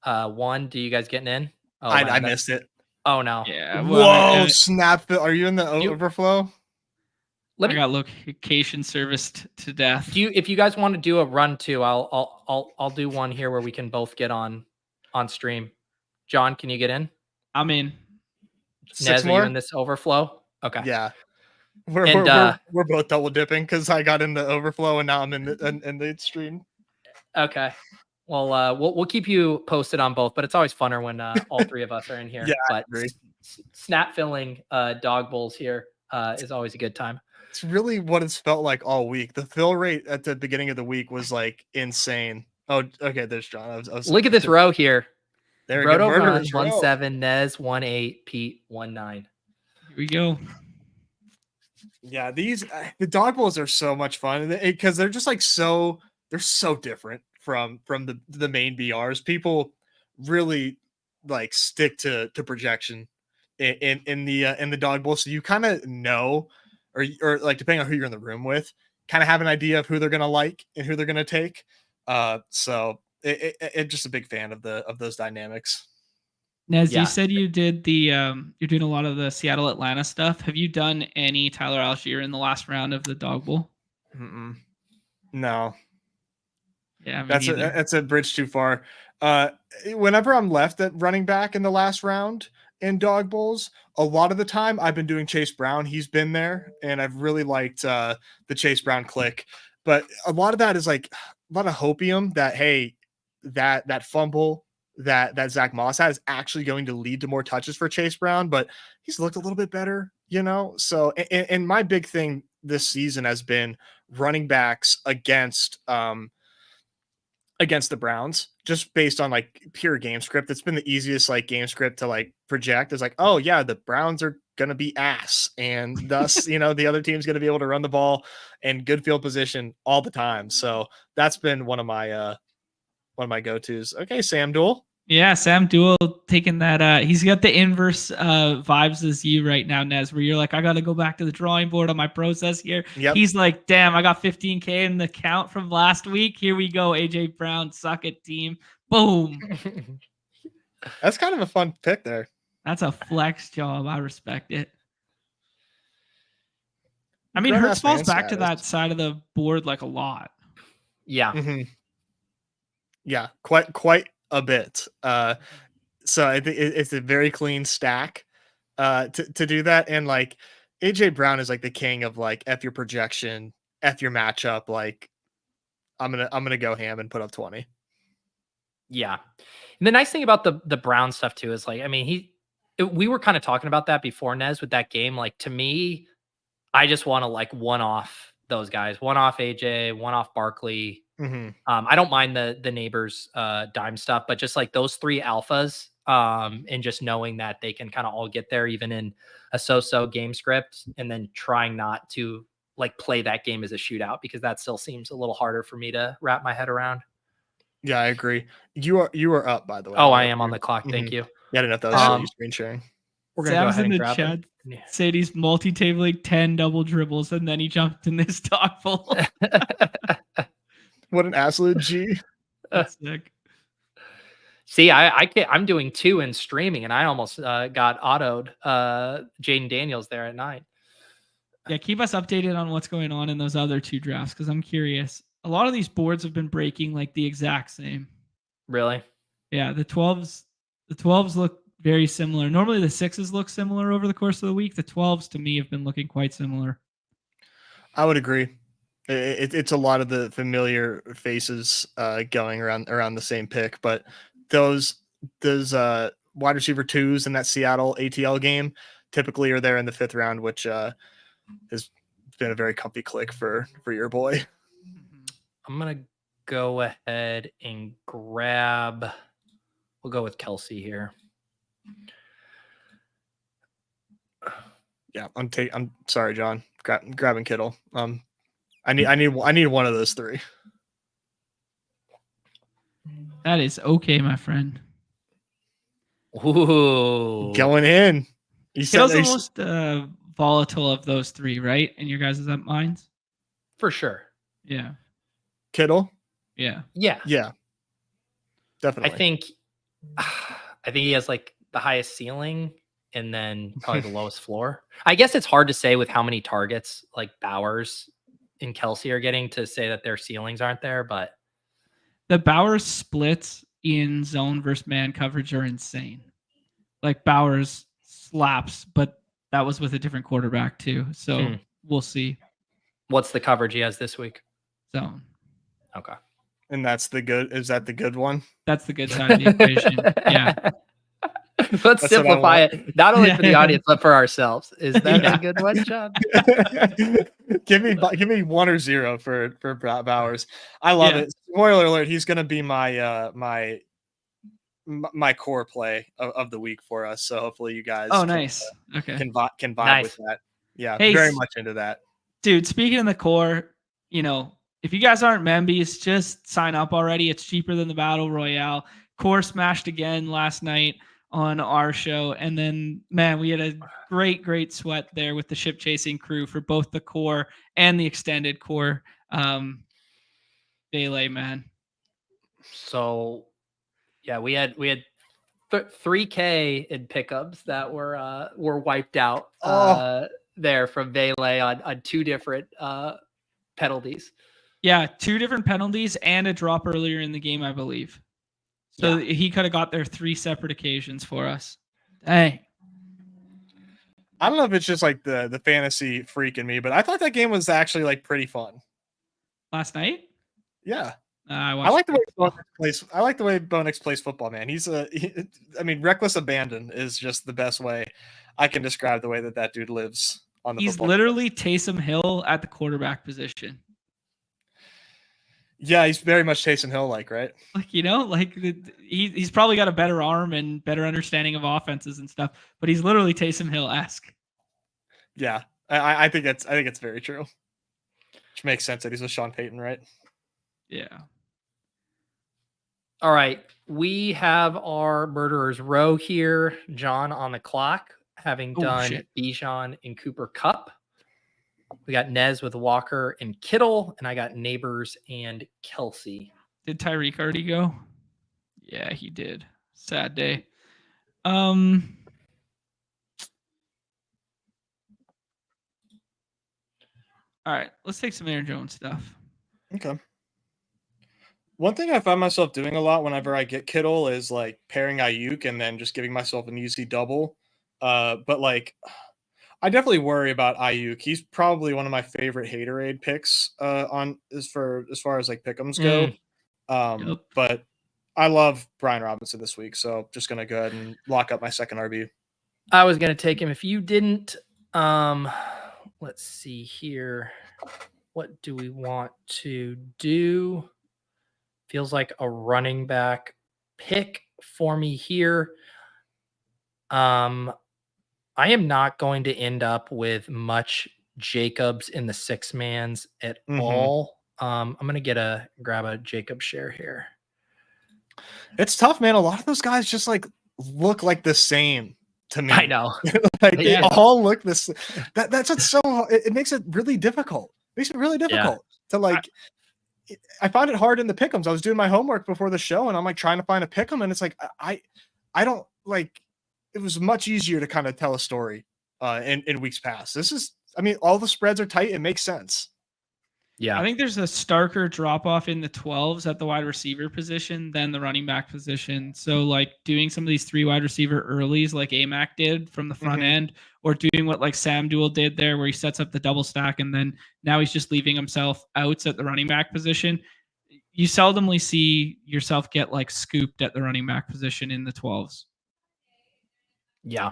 One, do you guys getting in? Oh, I missed it. Oh no. Yeah. Whoa, snap! Are you in the You- overflow? I got location serviced to death. If you guys want to do a run too, I'll do one here where we can both get on stream. John, can you get in? I'm in. 6 Nez, more? are you in this overflow? Okay. Yeah. And, We're both double dipping because I got in the overflow and now I'm in the stream. Okay. Well, we'll keep you posted on both, but it's always funner when all 3 of us are in here. Yeah, I but agree. snap filling dog bowls here is always a good time. It's really what it's felt like all week. The fill rate at the beginning of the week was like insane. Oh, okay. There's John. I was Look at this row here. There we Roto go. runs Murderers row. 1-7, Nez 1-8, Pete 1-9. Here we go. Yeah, these the dog bowls are so much fun because they're just like they're so different from the main BRs. People really like stick to projection in the dog bowl, so you kind of know, or like depending on who you're in the room with, kind of have an idea of who they're gonna like and who they're gonna take. So it just a big fan of those dynamics. Nez, Yeah. you said you did you're doing a lot of the Seattle Atlanta stuff. Have you done any Tyler Algier in the last round of the Dog Bowl? No. Yeah, that's a bridge too far. Whenever I'm left at running back in the last round in dog bowls, a lot of the time I've been doing Chase Brown. He's been there, and I've really liked the Chase Brown click. But a lot of that is like a lot of hopium that hey, that fumble that Zach Moss had is actually going to lead to more touches for Chase Brown, but he's looked a little bit better, you know? So, and my big thing this season has been running backs against the Browns, just based on like pure game script. It's been the easiest like game script to like project. It's like, oh yeah, the Browns are going to be ass. And thus, the other team's going to be able to run the ball in good field position all the time. So that's been one of my go-tos. Okay, Sam Duel. Yeah, Sam Duel taking that. He's got the inverse vibes as you right now, Nez, where you're like, I got to go back to the drawing board on my process here. Yep. He's like, damn, I got 15K in the count from last week. Here we go, AJ Brown, suck it, team. Boom. That's kind of a fun pick there. That's a flex job. I respect it. I mean, Hurts falls back to that side of the board like a lot. Yeah. Mm-hmm. Yeah, quite a bit. So I think it's a very clean stack to do that. And like AJ Brown is like the king of like F your projection, F your matchup. Like I'm gonna go ham and put up 20. Yeah. And the nice thing about the Brown stuff too is like, I mean, we were kind of talking about that before, Nez, with that game. Like to me, I just want to like one off those guys, one off AJ, one off Barkley. Mm-hmm. I don't mind the neighbors dime stuff, but just like those 3 alphas, and just knowing that they can kind of all get there even in a so-so game script, and then trying not to like play that game as a shootout, because that still seems a little harder for me to wrap my head around. Yeah, I agree. You are up, by the way. Oh, I am on the clock. Mm-hmm. Thank you. Yeah, I didn't know if that was screen sharing. We're gonna go ahead and grab chat. it. Said he's multi-tabling 10 double dribbles, and then he jumped in this dog bowl. What an absolute G. That's sick. See, I can't. I'm doing 2 in streaming, and I almost got autoed Jaden Daniels there at 9. Yeah, keep us updated on what's going on in those other 2 drafts, because I'm curious. A lot of these boards have been breaking like the exact same. Really? Yeah, the 12s look very similar. Normally the 6s look similar over the course of the week. The 12s to me have been looking quite similar. I would agree. It's a lot of the familiar faces going around the same pick, but those wide receiver 2s in that Seattle ATL game typically are there in the 5th round, which has been a very comfy click for your boy. I'm gonna go ahead and grab. We'll go with Kelsey here. Yeah, I'm sorry, John. Grabbing Kittle. I need one of those three. That is okay, my friend. Ooh. Going in. Kittle's the most volatile of those three, right? In your guys' minds? For sure. Yeah. Kittle? Yeah. Yeah. Yeah. Definitely. I think he has like the highest ceiling and then probably the lowest floor. I guess it's hard to say with how many targets like Bowers and Kelsey are getting to say that their ceilings aren't there, but the Bowers splits in zone versus man coverage are insane. Like Bowers slaps, but that was with a different quarterback too. So we'll see. What's the coverage he has this week? Zone. Okay. And is that the good one? That's the good side of the equation. Yeah. Let's simplify it, not only for the audience, but for ourselves. Is that a good one, John? give me 1 or 0 for Bowers. I love it. Spoiler alert, he's gonna be my my core play of the week for us. So hopefully you guys can vibe with that. Yeah, very much into that. Dude, speaking of the core, if you guys aren't membies, just sign up already. It's cheaper than the Battle Royale. Core smashed again last night on our show. And then, man, we had a great sweat there with the ship chasing crew for both the core and the extended core. Melee, man. So, yeah, we had 3K in pickups that were wiped out there from Melee on 2 different penalties. Yeah, 2 different penalties and a drop earlier in the game, I believe. So he could have got there 3 separate occasions for us. Dang. I don't know if it's just like the fantasy freak in me, but I thought that game was actually like pretty fun. Last night? Yeah. I like the way Bonix plays. I like the way Bonix plays football, man. Reckless abandon is just the best way I can describe the way that dude lives on the football. He's literally Taysom Hill at the quarterback position. Yeah, he's very much Taysom Hill like, right? He's probably got a better arm and better understanding of offenses and stuff, but he's literally Taysom Hill-esque. Yeah, I think it's very true. Which makes sense that he's with Sean Payton, right? Yeah. All right, we have our murderers row here. John on the clock, having done Bijan and Cooper Kupp. We got Nez with Walker and Kittle, and I got Neighbors and Kelsey. Did Tyreek already go? Yeah, he did. Sad day. All right, let's take some Aaron Jones stuff. Okay. One thing I find myself doing a lot whenever I get Kittle is like pairing Ayuk and then just giving myself an easy double. But like, I definitely worry about Ayuk. He's probably one of my favorite haterade picks as far as like pick'ems go. But I love Brian Robinson this week, so just gonna go ahead and lock up my second RB. I was gonna take him if you didn't. Let's see here. What do we want to do? Feels like a running back pick for me here. I am not going to end up with much Jacobs in the 6-mans at all. I'm going to grab a Jacob share here. It's tough, man. A lot of those guys just like look like the same to me. I know. They all look this. That's what's so. It makes it really difficult. It makes it really difficult to like. I found it hard in the pick'ems. I was doing my homework before the show, and I'm like trying to find a pick'em, and it's like I don't like. It was much easier to kind of tell a story in weeks past. All the spreads are tight. It makes sense. Yeah. I think there's a starker drop off in the 12s at the wide receiver position than the running back position. So like doing some of these 3 wide receiver earlies like AMAC did from the front end, or doing what like Sam Duel did there where he sets up the double stack and then now he's just leaving himself outs at the running back position. You seldomly see yourself get like scooped at the running back position in the 12s. Yeah.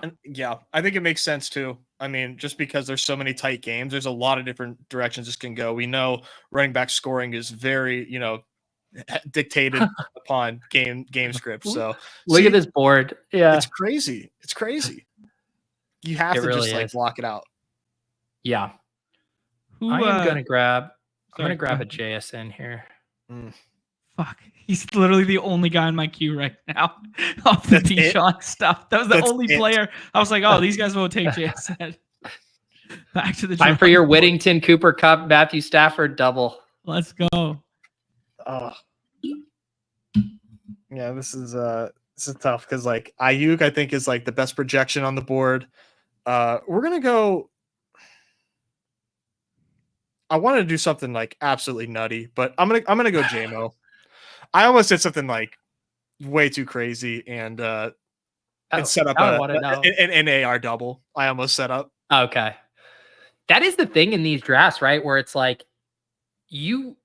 I think it makes sense too. I mean, just because there's so many tight games, there's a lot of different directions this can go. We know running back scoring is very, dictated upon game scripts. So look at this board. Yeah, it's crazy. It's crazy. You have to really just like is. block it out. Yeah. Who, I am gonna grab. I'm sorry, gonna grab go a JSN here. Fuck, he's literally the only guy in my queue right now off the Bichon stuff. That was the only player. I was like, oh, these guys won't take JSN. Back to the time for your Whittington, Cooper Cup, Matthew Stafford double. Let's go. Yeah, this is tough because like Ayuk, I think, is like the best projection on the board. We're gonna go. I wanted to do something like absolutely nutty, but I'm gonna go JMO. I almost did something like way too crazy and set up an AR double. I almost set up. Okay. That is the thing in these drafts, right? Where it's like you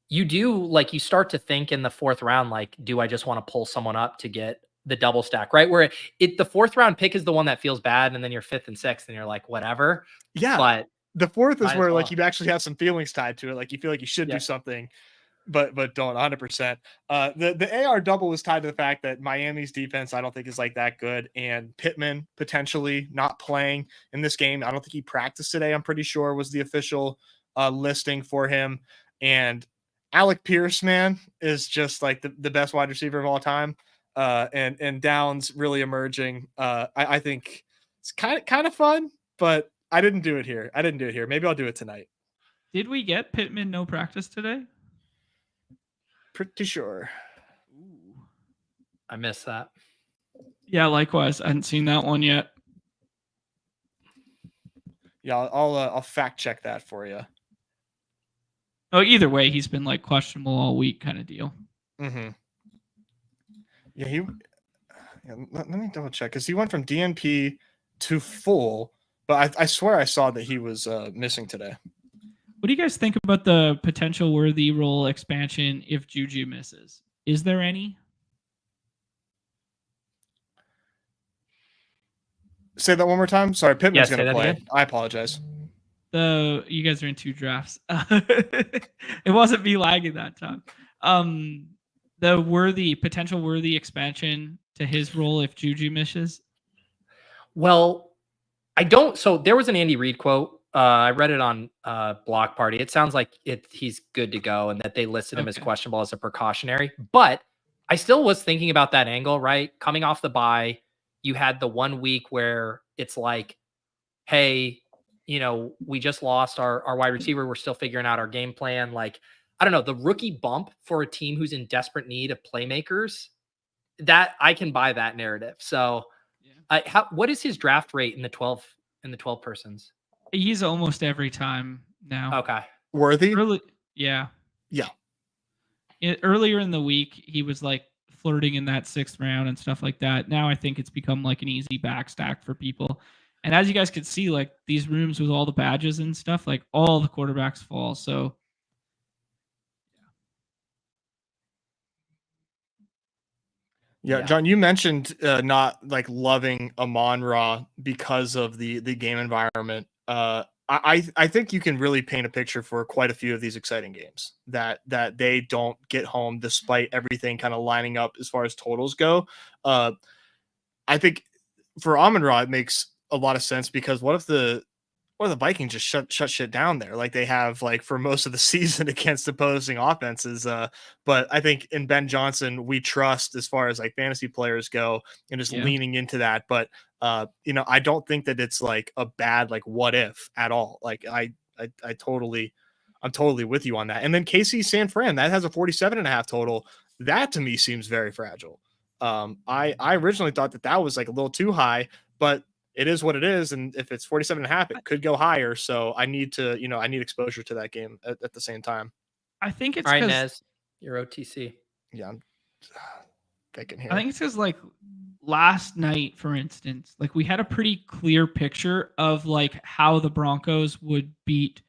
do like you start to think in the fourth round, like, do I just want to pull someone up to get the double stack, right? Where the fourth round pick is the one that feels bad, and then your fifth and sixth, and you're like, whatever. Yeah. But the fourth is where like you actually have some feelings tied to it. Like you feel like you should do something, but don't 100%. The AR double was tied to the fact that Miami's defense, I don't think, is like that good. And Pittman potentially not playing in this game. I don't think he practiced today. I'm pretty sure was the official listing for him. And Alec Pierce, man, is just like the best wide receiver of all time. And Downs really emerging. I think it's kind of fun, but I didn't do it here. Maybe I'll do it tonight. Did we get Pittman no practice today? Pretty sure. Ooh. I missed that. Yeah, likewise. I hadn't seen that one yet. Yeah, I'll fact check that for you. Oh, either way, he's been like questionable all week, kind of deal. Mm-hmm. Yeah, let me double check because he went from DNP to full, but I swear I saw that he was missing today. What do you guys think about the potential worthy role expansion if Juju misses? Is there any? Say that one more time. Sorry, Pittman's going to play. Again. I apologize. You guys are in 2 drafts. It wasn't me lagging that time. The potential worthy expansion to his role if Juju misses. Well, I don't. So there was an Andy Reid quote. I read it on Block Party. It sounds like he's good to go and that they listed him as questionable as a precautionary. But I still was thinking about that angle, right? Coming off the bye, you had the 1 week where it's like, hey, we just lost our wide receiver. We're still figuring out our game plan. Like, I don't know, the rookie bump for a team who's in desperate need of playmakers, that I can buy that narrative. So what is his draft rate in the 12 persons? He's almost every time now. Okay. Worthy? Yeah. Yeah. Earlier in the week, he was like flirting in that 6th round and stuff like that. Now I think it's become like an easy backstack for people. And as you guys could see, like these rooms with all the badges and stuff, like all the quarterbacks fall. So yeah, John, you mentioned not like loving Amon-Ra because of the game environment. I think you can really paint a picture for quite a few of these exciting games that they don't get home despite everything kind of lining up as far as totals go. I think for Amon-Ra it makes a lot of sense because what if the Vikings just shut shit down there like they have like for most of the season against opposing offenses. But I think in Ben Johnson, we trust as far as like fantasy players go and just leaning into that. But I don't think that it's like a bad like what if at all. Like I'm totally with you on that. And then KC San Fran, that has a 47.5 total. That to me seems very fragile. I originally thought that was like a little too high, but it is what it is. And if it's 47.5, it could go higher. So I need to, I need exposure to that game at the same time. I think it's all right, Nez, your OTC. Yeah. I'm thinking here. I think it's because like last night, for instance, like we had a pretty clear picture of like how the Broncos would beat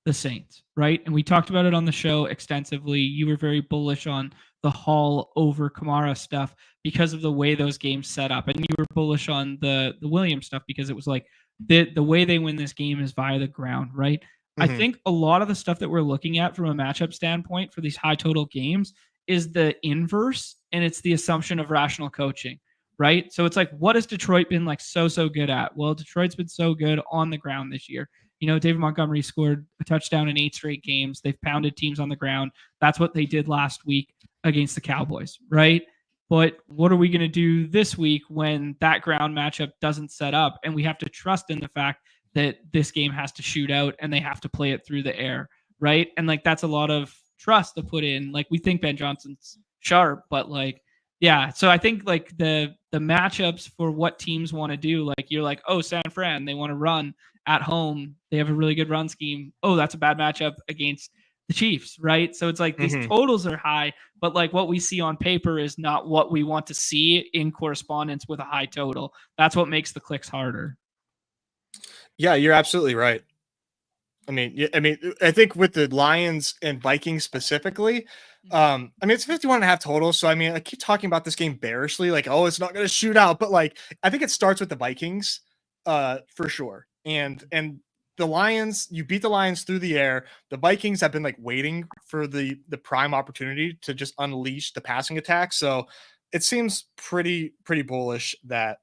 the Saints, right? And we talked about it on the show extensively. You were very bullish on the Hall over Kamara stuff because of the way those games set up, and you were bullish on the Williams stuff because it was like the way they win this game is via the ground, right? I think a lot of the stuff that we're looking at from a matchup standpoint for these high total games is the inverse, and it's the assumption of rational coaching, right? So it's like, what has Detroit been like so good at? Well, Detroit's been so good on the ground this year. David Montgomery scored a touchdown in 8 straight games. They've pounded teams on the ground. That's what they did last week against the Cowboys, right? But what are we going to do this week when that ground matchup doesn't set up, and we have to trust in the fact that this game has to shoot out and they have to play it through the air, right? And like, that's a lot of trust to put in. Like, we think Ben Johnson's sharp, but like, yeah. So I think like the matchups for what teams want to do, like you're like, oh, San Fran, they want to run at home. They have a really good run scheme. Oh, that's a bad matchup against the Chiefs, right? So it's like these totals are high, but like what we see on paper is not what we want to see in correspondence with a high total. That's what makes the clicks harder. Yeah, you're absolutely right. I mean, I think with the Lions and Vikings specifically, it's 51.5 total. So, I keep talking about this game bearishly, like, oh, it's not going to shoot out. But like, I think it starts with the Vikings for sure. And the Lions, you beat the Lions through the air. The Vikings have been like waiting for the prime opportunity to just unleash the passing attack. So it seems pretty bullish that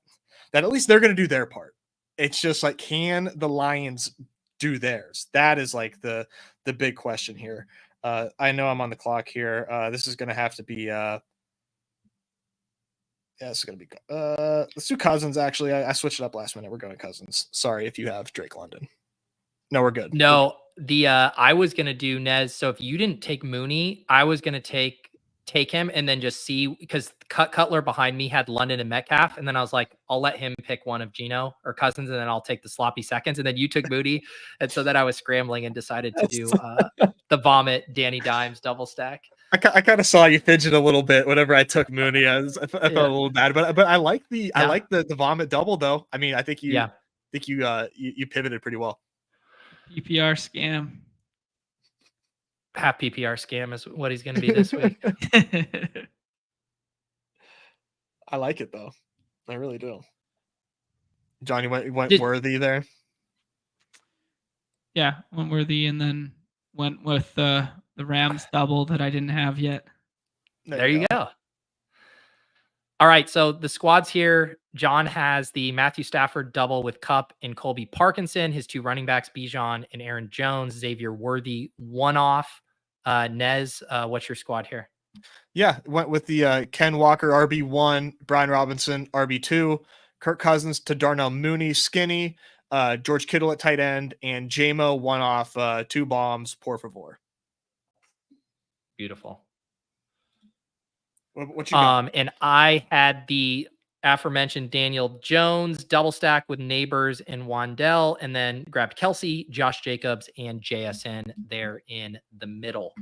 at least they're going to do their part. It's just like, can the Lions do theirs? That is like the big question here. I know I'm on the clock here. This is going to have to be it's going to be let's do Cousins. Actually, I switched it up last minute. We're going Cousins. Sorry if you have Drake London. No, we're good. No, I was going to do Nez. So if you didn't take Mooney, I was going to take him and then just see, because Cutler behind me had London and Metcalf. And then I was like, I'll let him pick one of Geno or Cousins, and then I'll take the sloppy seconds. And then you took Moody. And so then I was scrambling and decided to do the vomit Danny Dimes double stack. I kind of saw you fidget a little bit whenever I took Mooney. I felt a little bad, but I like the vomit double though. I think you pivoted pretty well. PPR scam. Half PPR scam is what he's going to be this week. I like it though. I really do. Johnny went worthy there. Yeah, went worthy, and then went with the Rams double that I didn't have yet. There you go. All right, so the squads here. John has the Matthew Stafford double with Kupp and Colby Parkinson. His 2 running backs, Bijan and Aaron Jones. Xavier Worthy, one-off. Nez, what's your squad here? Yeah, went with the Ken Walker RB1, Brian Robinson RB2, Kirk Cousins to Darnell Mooney skinny, George Kittle at tight end, and JMO one-off 2 bombs, por favor. Beautiful. What you got? And I had the aforementioned Daniel Jones double stack with Neighbors and Wandell, and then grabbed Kelsey, Josh Jacobs, and JSN there in the middle.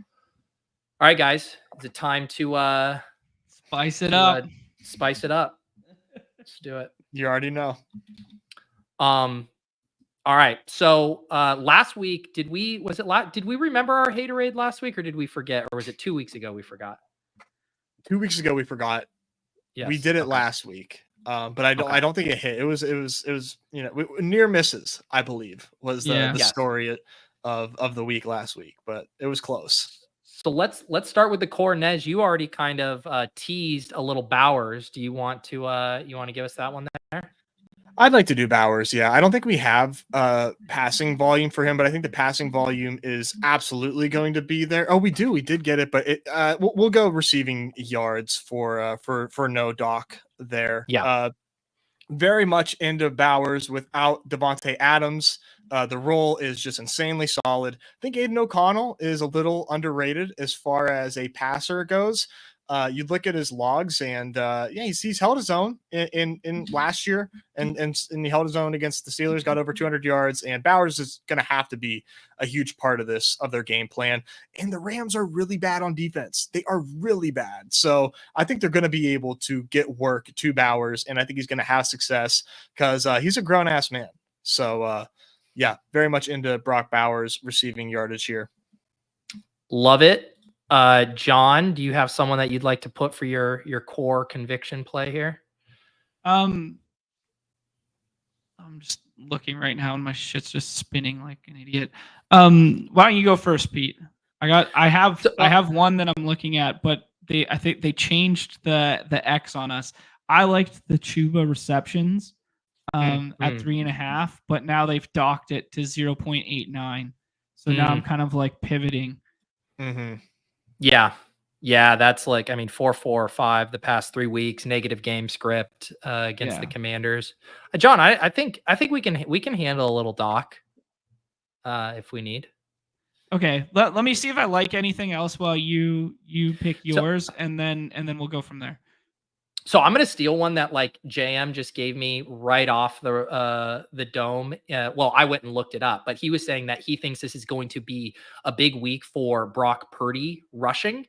All right, guys, is it time to spice it up? Spice it up. Let's do it. You already know. All right. So last week, did we remember our haterade last week, or did we forget, or was it 2 weeks ago we forgot? 2 weeks ago we forgot. Yes. We did it last week. But I don't think it hit. It was near misses, I believe, was the story of the week last week, but it was close. So let's start with the core. Nez, you already kind of teased a little Bowers. Do you want to give us that one there? I'd like to do Bowers. Yeah, I don't think we have passing volume for him, but I think the passing volume is absolutely going to be there. Oh, we do. We did get it, but we'll go receiving yards for no Doc there. Yeah. Very much into Bowers without Devontae Adams. The role is just insanely solid. I think Aiden O'Connell is a little underrated as far as a passer goes. You look at his logs, and he's held his own in last year, and he held his own against the Steelers, got over 200 yards, and Bowers is going to have to be a huge part of their game plan. And the Rams are really bad on defense. They are really bad. So I think they're going to be able to get work to Bowers, and I think he's going to have success because he's a grown-ass man. So, very much into Brock Bowers receiving yardage here. Love it. John, do you have someone that you'd like to put for your core conviction play here? I'm just looking right now, and my shit's just spinning like an idiot. Why don't you go first, Pete? I have one that I'm looking at, but I think they changed the X on us. I liked the Chuba receptions at 3.5, but now they've docked it to 0.89. So now I'm kind of like pivoting. Yeah. Yeah, that's like, I mean, 4-4-5 the past 3 weeks, negative game script against the Commanders. John, I think we can handle a little dock if we need. Okay, let me see if I like anything else while you pick yours, and then we'll go from there. So I'm gonna steal one that like JM just gave me right off the dome. Well, I went and looked it up, but he was saying that he thinks this is going to be a big week for Brock Purdy rushing,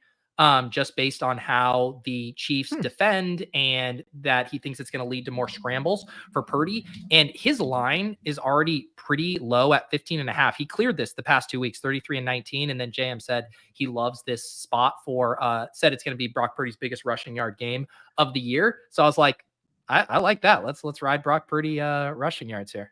just based on how the Chiefs defend, and that he thinks it's going to lead to more scrambles for Purdy. And his line is already pretty low at 15.5. He cleared this the past 2 weeks, 33 and 19. And then JM said he loves this spot for, said it's going to be Brock Purdy's biggest rushing yard game of the year. So I was like, I like that. Let's ride Brock Purdy rushing yards here.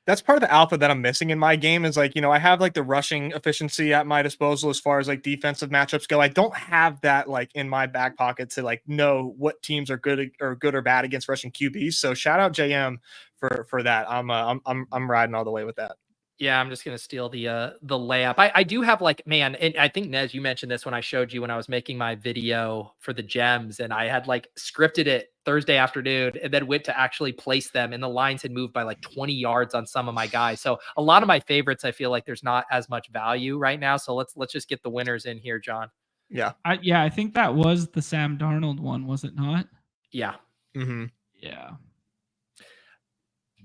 That's part of the alpha that I'm missing in my game is like, I have like the rushing efficiency at my disposal as far as like defensive matchups go. I don't have that like in my back pocket to like know what teams are good or bad against rushing QBs. So shout out JM for that. I'm riding all the way with that. Yeah, I'm just gonna steal the layup. I do have like, man, and I think Nez, you mentioned this when I showed you when I was making my video for the gems, and I had like scripted it Thursday afternoon and then went to actually place them, and the lines had moved by like 20 yards on some of my guys. So a lot of my favorites, I feel like there's not as much value right now. So let's just get the winners in here, John. Yeah. I think that was the Sam Darnold one, was it not? Yeah. Yeah.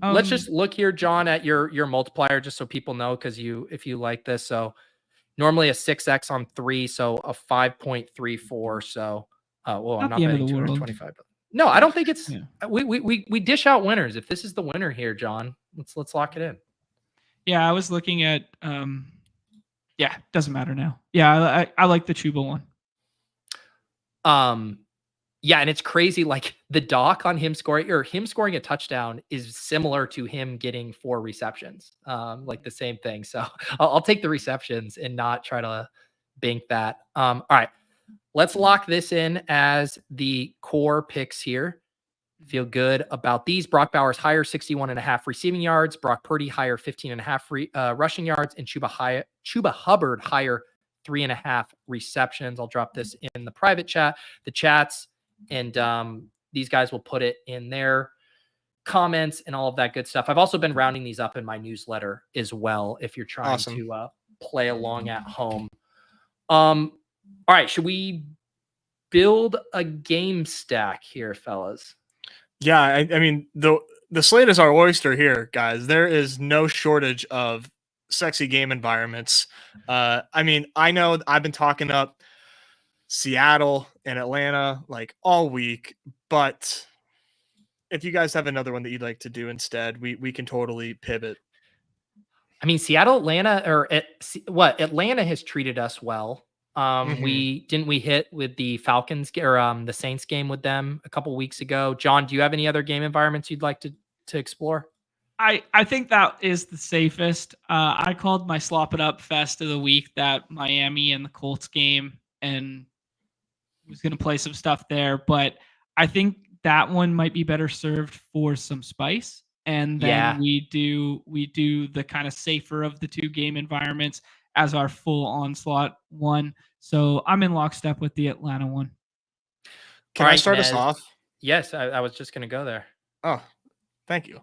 Let's just look here, John, at your multiplier, just so people know, because if you like this. So normally a 6x on 3, so a 5.34. So well, I'm not betting 225. No, I don't think it's we dish out winners. If this is the winner here, John, let's lock it in. Yeah, I was looking at doesn't matter now. Yeah, I like the Chuba one. Yeah, and it's crazy. Like the dock on him scoring a touchdown is similar to him getting 4 receptions. Like the same thing. So I'll take the receptions and not try to bank that. All right, let's lock this in as the core picks here. Feel good about these. Brock Bowers higher 61.5 receiving yards. Brock Purdy higher 15.5 rushing yards, and Chuba Hubbard higher 3.5 receptions. I'll drop this in the private chat. The chats. And these guys will put it in their comments and all of that good stuff. I've also been rounding these up in my newsletter as well, if you're trying to play along at home. All right, should we build a game stack here, fellas? Yeah, I mean, the slate is our oyster here, guys. There is no shortage of sexy game environments. I mean, I know I've been talking up Seattle and Atlanta like all week, but if you guys have another one that you'd like to do instead, we can totally pivot. I mean, Seattle, Atlanta, Atlanta has treated us well. We hit with the Falcons or the Saints game with them a couple weeks ago. John, do you have any other game environments you'd like to explore? I think that is the safest. I called my slop it up fest of the week that Miami and the Colts game, and was going to play some stuff there, but I think that one might be better served for some spice. And then we do the kind of safer of the 2 game environments as our full onslaught one. So I'm in lockstep with the Atlanta one. Can I start us off? Yes, I was just going to go there. Oh, thank you.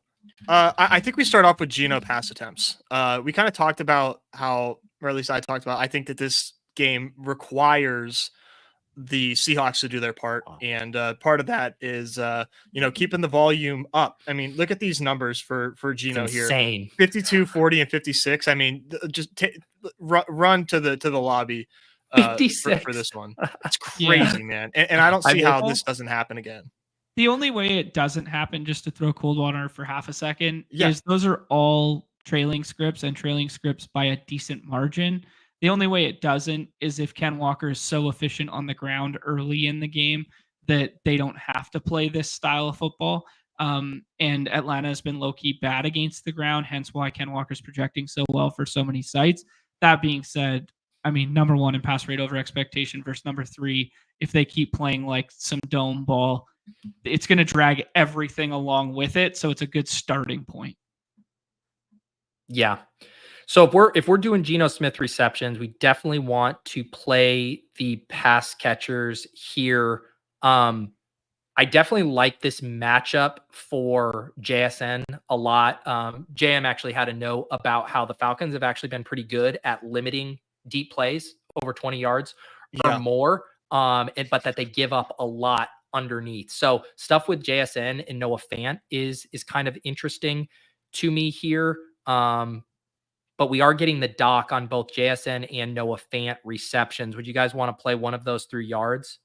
I think we start off with Geno pass attempts. We kind of talked about how, or at least I talked about, I think that this game requires the Seahawks to do their part. And part of that is, keeping the volume up. I mean, look at these numbers for Geno here. Insane. 52, 40, and 56. I mean, just run to the lobby 56 for this one. That's crazy, man. And I don't see how this doesn't happen again. The only way it doesn't happen, just to throw cold water for half a second, is those are all trailing scripts and trailing scripts by a decent margin. The only way it doesn't is if Ken Walker is so efficient on the ground early in the game that they don't have to play this style of football. And Atlanta has been low-key bad against the ground, hence why Ken Walker's projecting so well for so many sites. That being said, I mean, number 1 in pass rate over expectation versus number 3, if they keep playing like some dome ball, it's going to drag everything along with it. So it's a good starting point. Yeah. So if we're doing Geno Smith receptions, we definitely want to play the pass catchers here. I definitely like this matchup for JSN a lot. JM actually had a note about how the Falcons have actually been pretty good at limiting deep plays over 20 yards or more, but that they give up a lot underneath. So stuff with JSN and Noah Fant is kind of interesting to me here. But we are getting the dock on both JSN and Noah Fant receptions. Would you guys want to play one of those through yards?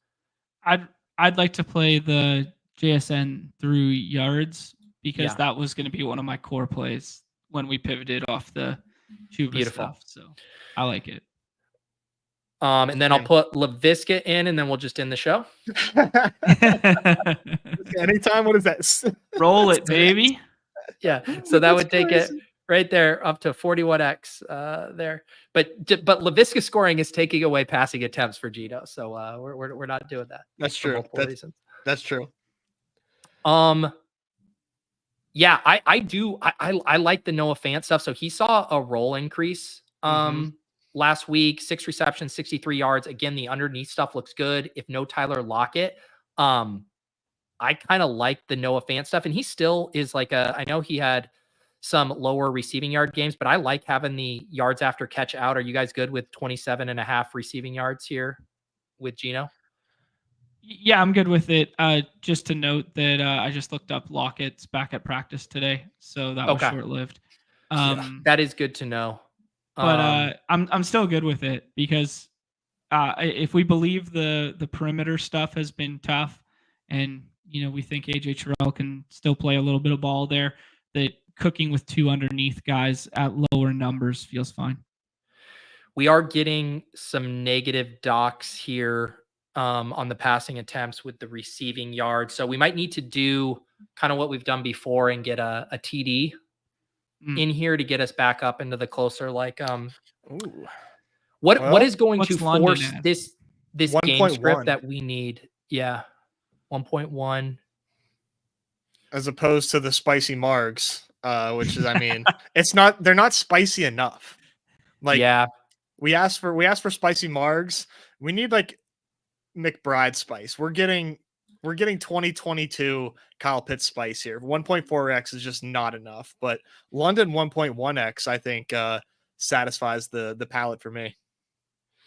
I'd like to play the JSN through yards because that was going to be one of my core plays when we pivoted off the Chuba stuff. So I like it. And then I'll put LaVisca in, and then we'll just end the show. Anytime. What is that? Roll it, baby. Yeah. So that would take it right there up to 41x there. But LaVisca scoring is taking away passing attempts for Geno. So we're not doing that. That's true. That's true. Yeah, I do. I like the Noah Fant stuff. So he saw a roll increase last week, 6 receptions, 63 yards. Again, the underneath stuff looks good. If no Tyler Lockett, I kind of like the Noah Fant stuff. And he still is like I know he had some lower receiving yard games, but I like having the yards after catch out. Are you guys good with 27.5 receiving yards here with Geno? Yeah, I'm good with it. Just to note that I just looked up Lockett's back at practice today, so that was short-lived. That is good to know. But I'm still good with it because if we believe the perimeter stuff has been tough, and we think AJ Terrell can still play a little bit of ball there, that cooking with 2 underneath guys at lower numbers feels fine. We are getting some negative docks here on the passing attempts with the receiving yards. So we might need to do kind of what we've done before and get a TD in here to get us back up into the closer what is going to force this game script that we need? Yeah. 1.1 as opposed to the spicy margs, which is, I mean, they're not spicy enough. We asked for spicy margs. We need like McBride spice. We're getting 2022 Kyle Pitts spice here. 1.4x is just not enough, but London 1.1x I think satisfies the palate for me.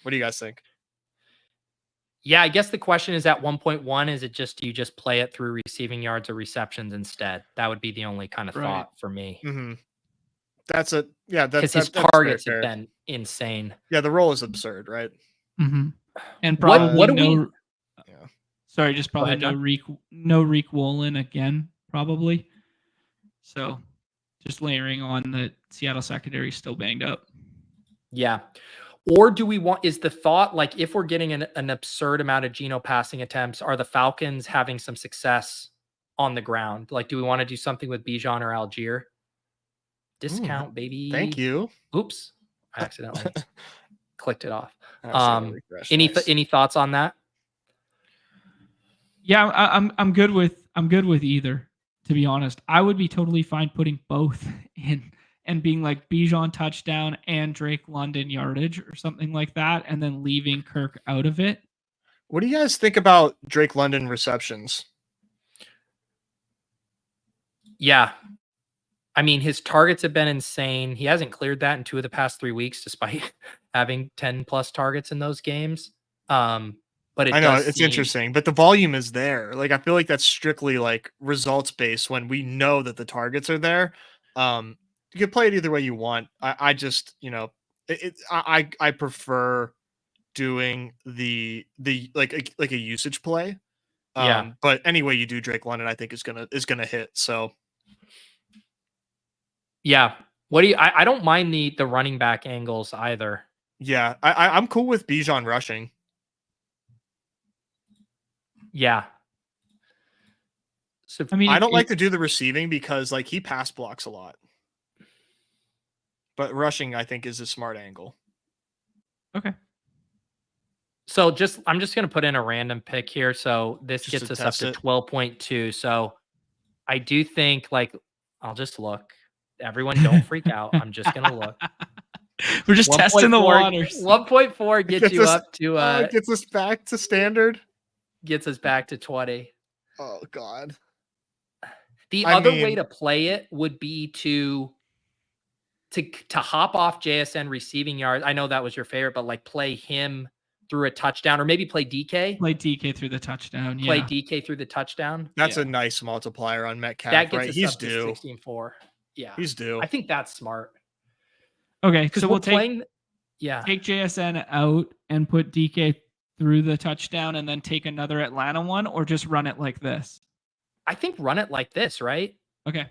What do you guys think? Yeah, I guess the question is at 1.1, is it just you just play it through receiving yards or receptions instead? That would be the only kind of thought for me. That's because his targets have been insane. Yeah, the roll is absurd, right? And probably sorry, just probably no Reek Woolen again, probably. So just layering on the Seattle secondary still banged up. Yeah. Or do we want, is the thought like if we're getting an absurd amount of Geno passing attempts, are the Falcons having some success on the ground? Like, do we want to do something with Bijan or Algier? Discount, baby. Thank you. Oops. I accidentally clicked it off. Any thoughts on that? Yeah, I'm good with either, to be honest. I would be totally fine putting both in and being like Bijan touchdown and Drake London yardage or something like that, and then leaving Kirk out of it. What do you guys think about Drake London receptions? Yeah. I mean, his targets have been insane. He hasn't cleared that in 2 of the past 3 weeks, despite having 10 plus targets in those games. But I know it's interesting, but the volume is there. Like, I feel like that's strictly like results based when we know that the targets are there. You can play it either way you want. I just, I prefer doing the like a usage play. But any way you do Drake London, I think is gonna hit. So yeah. What do you? I don't mind the running back angles either. Yeah, I'm cool with Bijan rushing. Yeah. So I mean, I don't like to do the receiving because like he pass blocks a lot. But rushing, I think, is a smart angle. Okay. So I'm just going to put in a random pick here. So this Just gets to us up test to it. 12.2. So I do think like I'll just look. Everyone don't freak out. I'm just going to look. We're just testing the 1.4 waters. 1.4 gets you us, up to gets us back to standard. gets us back to 20. Oh God. The I other mean- way to play it would be to hop off JSN receiving yards. I know that was your favorite, but like play him through a touchdown, or maybe play DK. Play DK through the touchdown. Play Yeah. DK through the touchdown. That's Yeah. a nice multiplier on Metcalf, That gets right? us He's up to due. 16-4. Yeah. He's due. I think that's smart. Okay, Because so we're we'll playing. take JSN out and put DK through the touchdown, and then take another Atlanta one, or just run it like this. I think run it like this, right? Okay.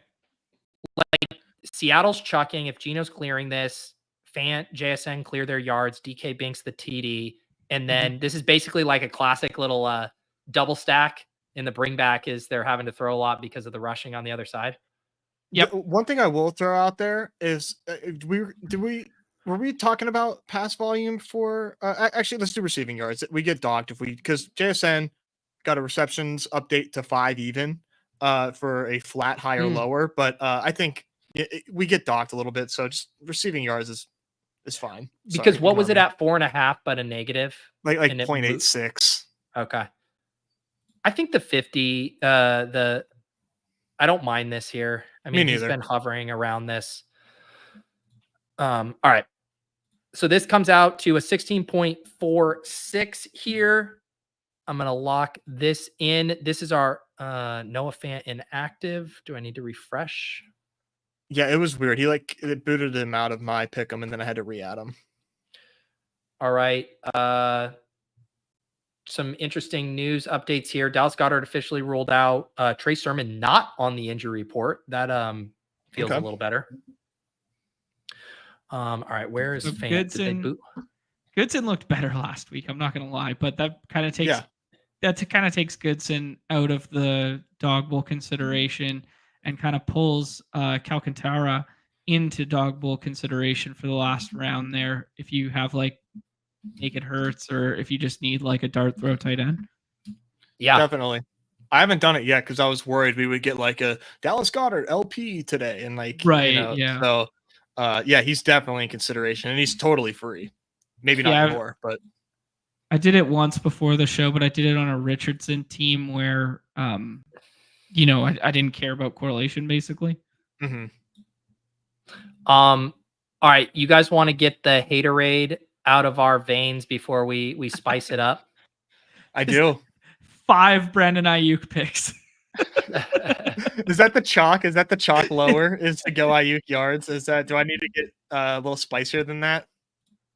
Like Seattle's chucking. If Geno's clearing this, JSN clear their yards. DK binks the TD, and then this is basically like a classic little double stack. And the bring back is they're having to throw a lot because of the rushing on the other side. Yep. One thing I will throw out there is were we talking about pass volume for actually let's do receiving yards. We get docked because JSN got a receptions update to 5 even for a flat high or lower, but I think we get docked a little bit, so just receiving yards is fine. Because what was it at 4.5 but a negative? Like 0.86. Okay. I think the 50 I don't mind this here. I mean, he's been hovering around this. All right. So this comes out to a 16.46 here. I'm going to lock this in. This is our Noah Fant inactive. Do I need to refresh? Yeah, it was weird. It booted him out of my pick'em, and then I had to re-add him. All right. Some interesting news updates here. Dallas Goedert officially ruled out. Trey Sermon not on the injury report. That feels a little better. All right, where is Fant? Goodson looked better last week. I'm not gonna lie, but that kind of takes Goodson out of the Dog Bowl consideration and kind of pulls Calcantara into Dog Bowl consideration for the last round there. If you have like Naked Hurts, or if you just need like a dart throw tight end. Yeah, definitely. I haven't done it yet because I was worried we would get like a Dallas Goedert LP today, and like yeah. So yeah, he's definitely in consideration, and he's totally free. Maybe not more, but I did it once before the show, but I did it on a Richardson team where I didn't care about correlation basically. All right, you guys want to get the haterade out of our veins before we spice it up? I do. 5 Brandon Ayuk picks. Is that the chalk? Is that the chalk lower? Is to go Ayuk yards? Is that? Do I need to get a little spicier than that?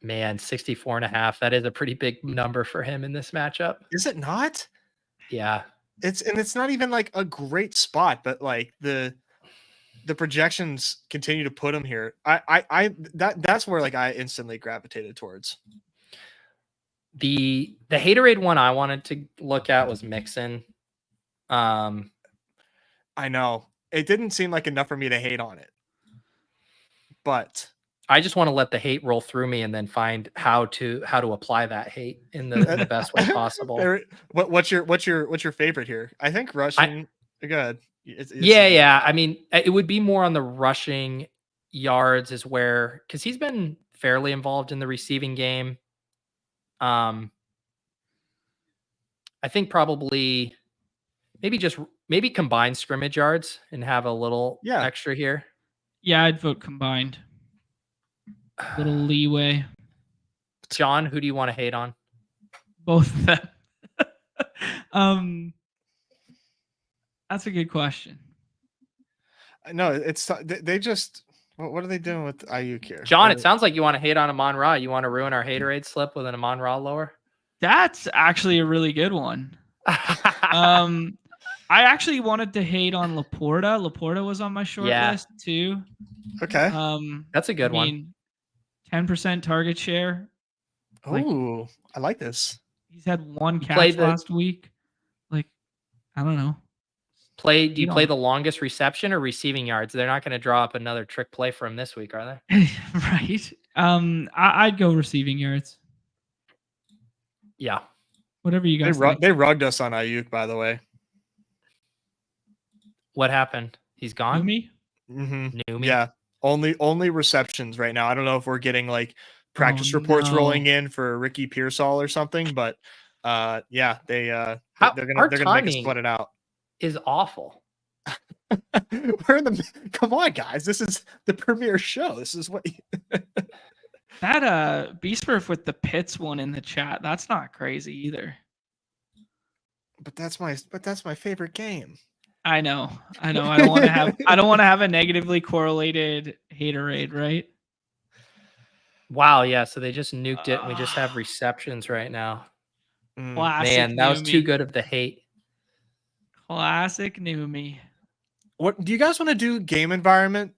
Man, 64.5. That is a pretty big number for him in this matchup. Is it not? Yeah. It's not even like a great spot, but like the projections continue to put him here. That's where like I instantly gravitated towards. The haterade one I wanted to look at was Mixon. I know it didn't seem like enough for me to hate on it, but I just want to let the hate roll through me and then find how to apply that hate in the best way possible. What's your favorite here? I think rushing. Good. Yeah. I mean, it would be more on the rushing yards is where, because he's been fairly involved in the receiving game. I think probably maybe combine scrimmage yards and have a little extra here. Yeah, I'd vote combined. A little leeway. John, who do you want to hate on? Both of them. That's a good question. No, it's they just. What are they doing with Ayuk here? John, it sounds like you want to hate on Amon-Ra. You want to ruin our haterade slip with an Amon-Ra lower? That's actually a really good one. I actually wanted to hate on Laporta. Laporta was on my short list too. Okay. That's a good one. 10% target share. Oh, I like this. He's had one catch last week. Like, I don't know. Do you play the longest reception or receiving yards? They're not going to draw up another trick play for him this week, are they? Right. I'd go receiving yards. Yeah. Whatever you guys think. They rugged us on Ayuk, by the way. What happened? He's gone? Numi? Mm-hmm. Yeah. Only receptions right now. I don't know if we're getting like practice reports rolling in for Ricky Pearsall or something, but yeah, they're gonna make us split it out. Is awful. Come on, guys. This is the premiere show. This is what that Beastburf with the Pitts one in the chat. That's not crazy either. But that's my favorite game. I know. I don't want to have a negatively correlated haterade, right? Wow, yeah. So they just nuked it, and we just have receptions right now. Classic Man, that was too good of the hate. Classic Numi. What do you guys want to do? Game environment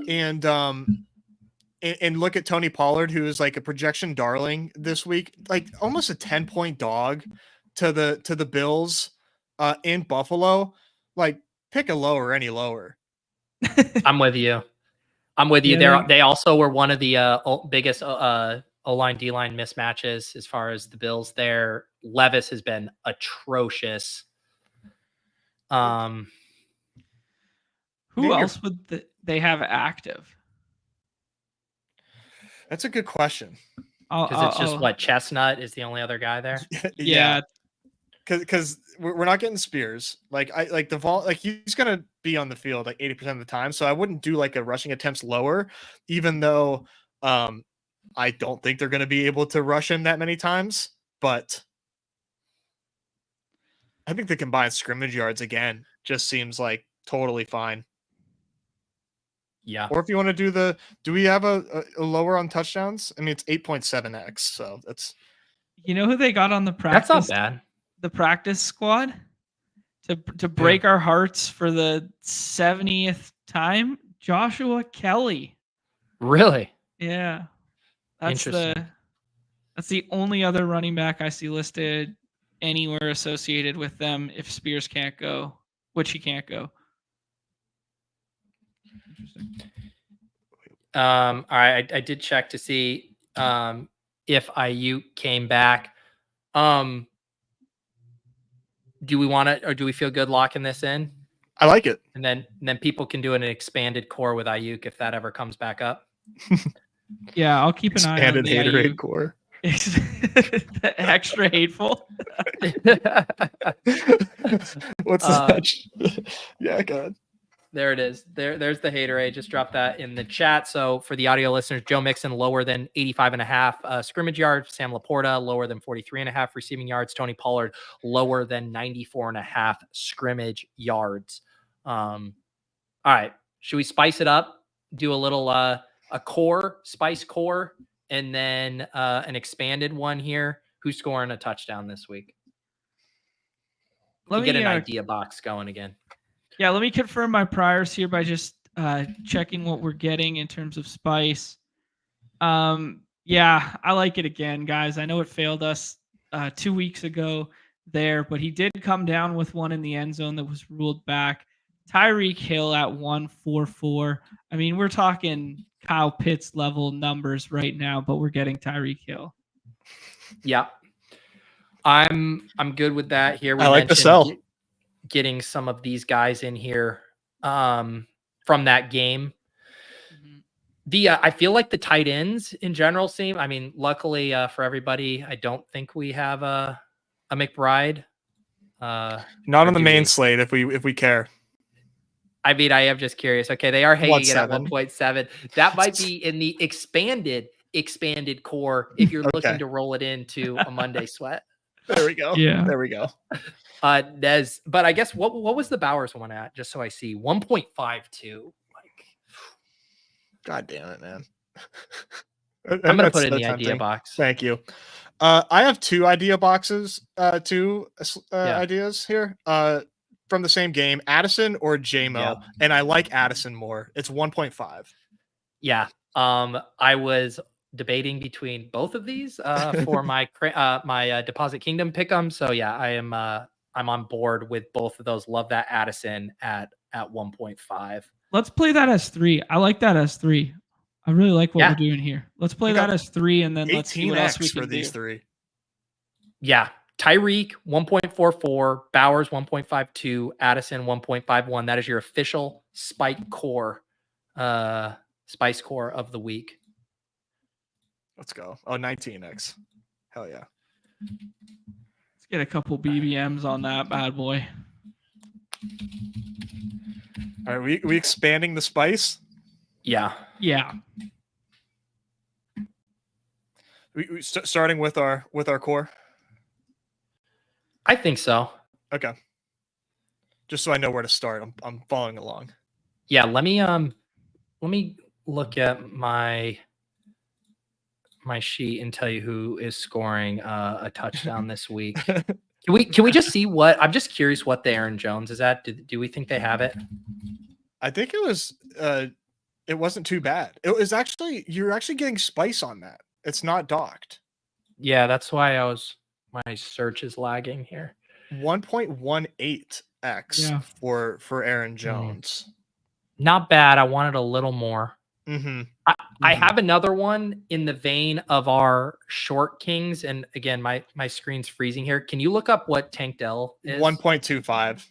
and look at Tony Pollard, who is like a projection darling this week, like almost a 10-point dog to the Bills in Buffalo. Like, pick a lower, any lower. I'm with you. Yeah. They also were one of the biggest O-line, D-line mismatches as far as the Bills there. Levis has been atrocious. Who else would they have active? That's a good question. Because it's just what Chestnut is the only other guy there. Yeah. Because we're not getting Spears. Like he's gonna be on the field like 80% of the time. So I wouldn't do like a rushing attempts lower, even though I don't think they're gonna be able to rush him that many times. But I think the combined scrimmage yards again just seems like totally fine. Yeah. Or if you want to do we have a lower on touchdowns? I mean, it's 8.7x. So that's. You know who they got on the practice? That's not bad. The practice squad to break our hearts for the 70th time. Joshua Kelly. Really? Yeah. That's the only other running back I see listed anywhere associated with them if Spears can't go, which he can't go. Interesting. All right. I did check to see if Ayuk came back. Do we want to, or do we feel good locking this in? I like it. And then people can do an expanded core with Ayuk if that ever comes back up. Yeah, I'll keep an eye on the haterade core. Extra hateful. What's that? Yeah, God. There it is. There's the haterade. Just drop that in the chat. So for the audio listeners, Joe Mixon lower than 85.5 scrimmage yards. Sam Laporta lower than 43.5 receiving yards. Tony Pollard lower than 94.5 scrimmage yards. All right. Should we spice it up? Do a little a spice core, and then an expanded one here. Who's scoring a touchdown this week? Let me get an idea box going again. Yeah, let me confirm my priors here by just checking what we're getting in terms of spice. Yeah, I like it again, guys. I know it failed us 2 weeks ago there, but he did come down with one in the end zone that was ruled back. Tyreek Hill at 144. I mean, we're talking Kyle Pitts level numbers right now, but we're getting Tyreek Hill. Yeah, I'm good with that here. I like the sell. Getting some of these guys in here from that game. I feel like the tight ends in general seem, I mean, luckily for everybody, I don't think we have a McBride. Not on the main slate if we care. I mean, I am just curious. Okay, they are hanging it at 1.7. That might be in the expanded core if you're looking to roll it into a Monday sweat. There we go. Yeah. There we go. Nez, but I guess what was the Bowers one at? Just so I see 1.52. Like, God damn it, man. I'm gonna put it in the idea box. Thank you. I have two idea boxes, ideas here. From the same game, Addison or JMO, and I like Addison more. It's 1.5. Yeah. I was debating between both of these for my Deposit Kingdom pick'em. So yeah, I'm I'm on board with both of those. Love that Addison at 1.5. Let's play that as 3. I like that as 3. I really like what Yeah. we're doing here. Let's play We that got as 3, and then let's see what else we 18x can for these do. 3. Yeah. Tyreek 1.44, Bowers 1.52, Addison 1.51. That is your official Spike Core, Spice Core of the week. Let's go. Oh, 19x. Hell yeah. Let's get a couple BBMs on that bad boy. All right, we expanding the spice? Yeah. Yeah. We starting with our core. I think so. Okay. Just so I know where to start. I'm following along. Yeah, let me look at my sheet and tell you who is scoring a touchdown this week. Can we just see what? I'm just curious what the Aaron Jones is at. Do we think they have it? I think it was it wasn't too bad. It was actually you're actually getting spice on that. It's not docked. Yeah, that's why my search is lagging here. 1.18x for Aaron Jones. Not bad. I wanted a little more. Mm-hmm. I have another one in the vein of our short kings. And again, my screen's freezing here. Can you look up what Tank Dell is? 1.25.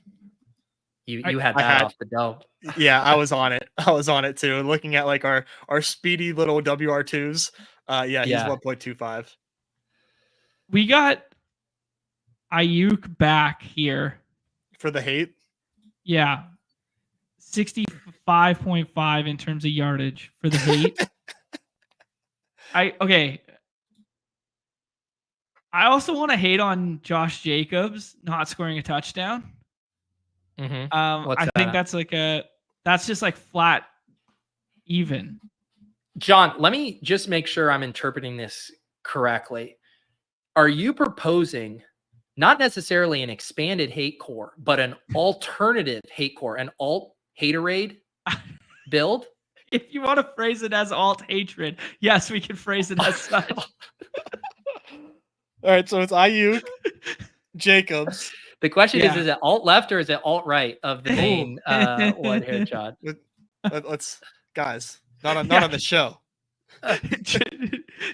You had that off the dope. Yeah, I was on it. I was on it too. Looking at like our speedy little WR2s. Yeah, he's 1.25. We got Ayuk back here. For the hate? Yeah. 65.5 in terms of yardage for the hate. I also want to hate on Josh Jacobs not scoring a touchdown. Mm-hmm. I think that's just like flat even. John, let me just make sure I'm interpreting this correctly. Are you proposing not necessarily an expanded hate core, but an alternative hate core, an alt haterade build? If you want to phrase it as alt hatred, yes, we can phrase it as such. All right, so it's Ayuk, Jacobs. The question is it alt left or is it alt right of the main one here, John? Let's guys, not on the show.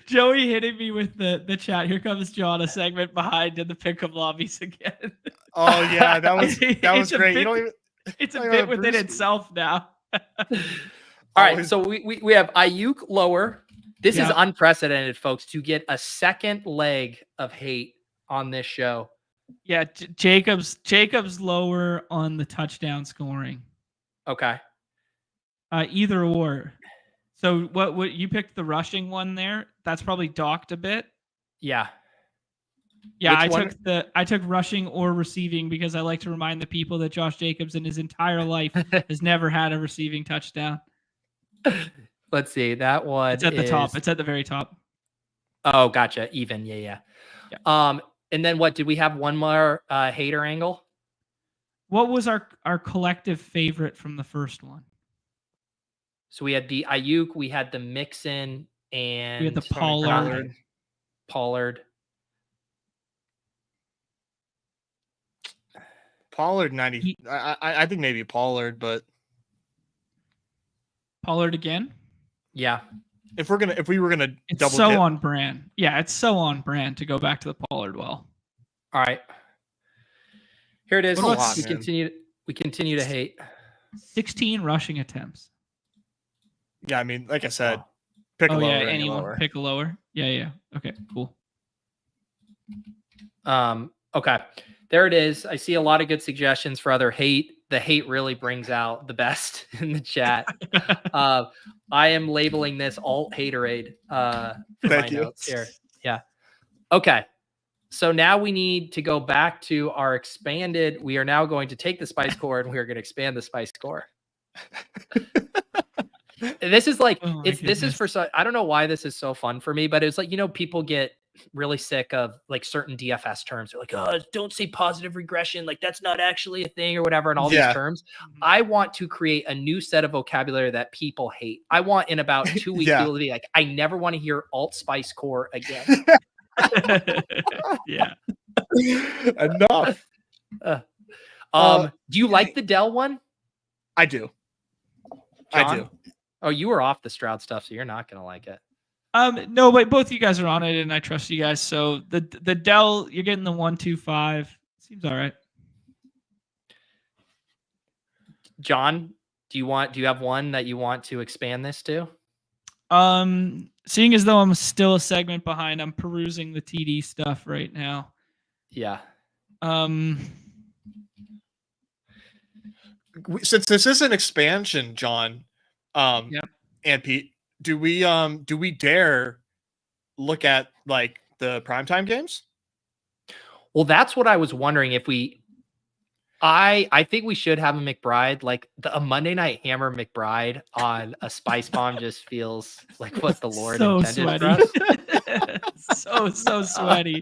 Joey hitting me with the chat. Here comes John, a segment behind in the pickup lobbies again. Oh yeah, that was great. It's a bit within itself now. All right, so we have Ayuk lower. This is unprecedented, folks, to get a second leg of hate on this show. Yeah, Jacobs lower on the touchdown scoring. Okay. Either or. So what you picked the rushing one there? That's probably docked a bit. Yeah. Yeah, I took rushing or receiving because I like to remind the people that Josh Jacobs in his entire life has never had a receiving touchdown. Let's see. That one It's at the top. It's at the very top. Oh, gotcha. Even. Yeah. And then what? Did we have one more hater angle? What was our collective favorite from the first one? So we had the Ayuk, we had the Mixon, and we had the Pollard. Pollard 90. I think maybe Pollard, but Pollard again. Yeah. If we were gonna it's double so dip. on brand. Yeah, it's so on brand to go back to the Pollard well. All right. Here it is. We continue to hate. 16 rushing attempts. Yeah, I mean, like I said, pick a lower. Yeah, anyone pick a lower. Yeah. Okay, cool. Okay. There it is. I see a lot of good suggestions for other hate. The hate really brings out the best in the chat. I am labeling this alt haterade for my notes here. Yeah. Okay. So now we need to go back to our expanded. We are now going to take the spice core and we are going to expand the spice core. This is like, this is for, I don't know why this is so fun for me, but it's like, people get really sick of like certain DFS terms. They're like, oh, don't say positive regression. Like that's not actually a thing or whatever. And all these terms. I want to create a new set of vocabulary that people hate. I want in about 2 weeks, people to be like, I never want to hear alt spice core again. Yeah. Enough. Do you like the Dell one? I do. John? I do. Oh, you were off the Stroud stuff, so you're not gonna like it. No, but both you guys are on it, and I trust you guys. So the Dell, you're getting the 125. Seems all right. John, do you have one that you want to expand this to? Seeing as though I'm still a segment behind, I'm perusing the TD stuff right now. Yeah. Since this is an expansion, John, Yep. and Pete, do we dare look at like the primetime games? Well, that's what I was wondering if we. I think we should have a McBride, like a Monday Night Hammer McBride on a Spice Bomb just feels like what the Lord So intended sweaty. for us. so sweaty.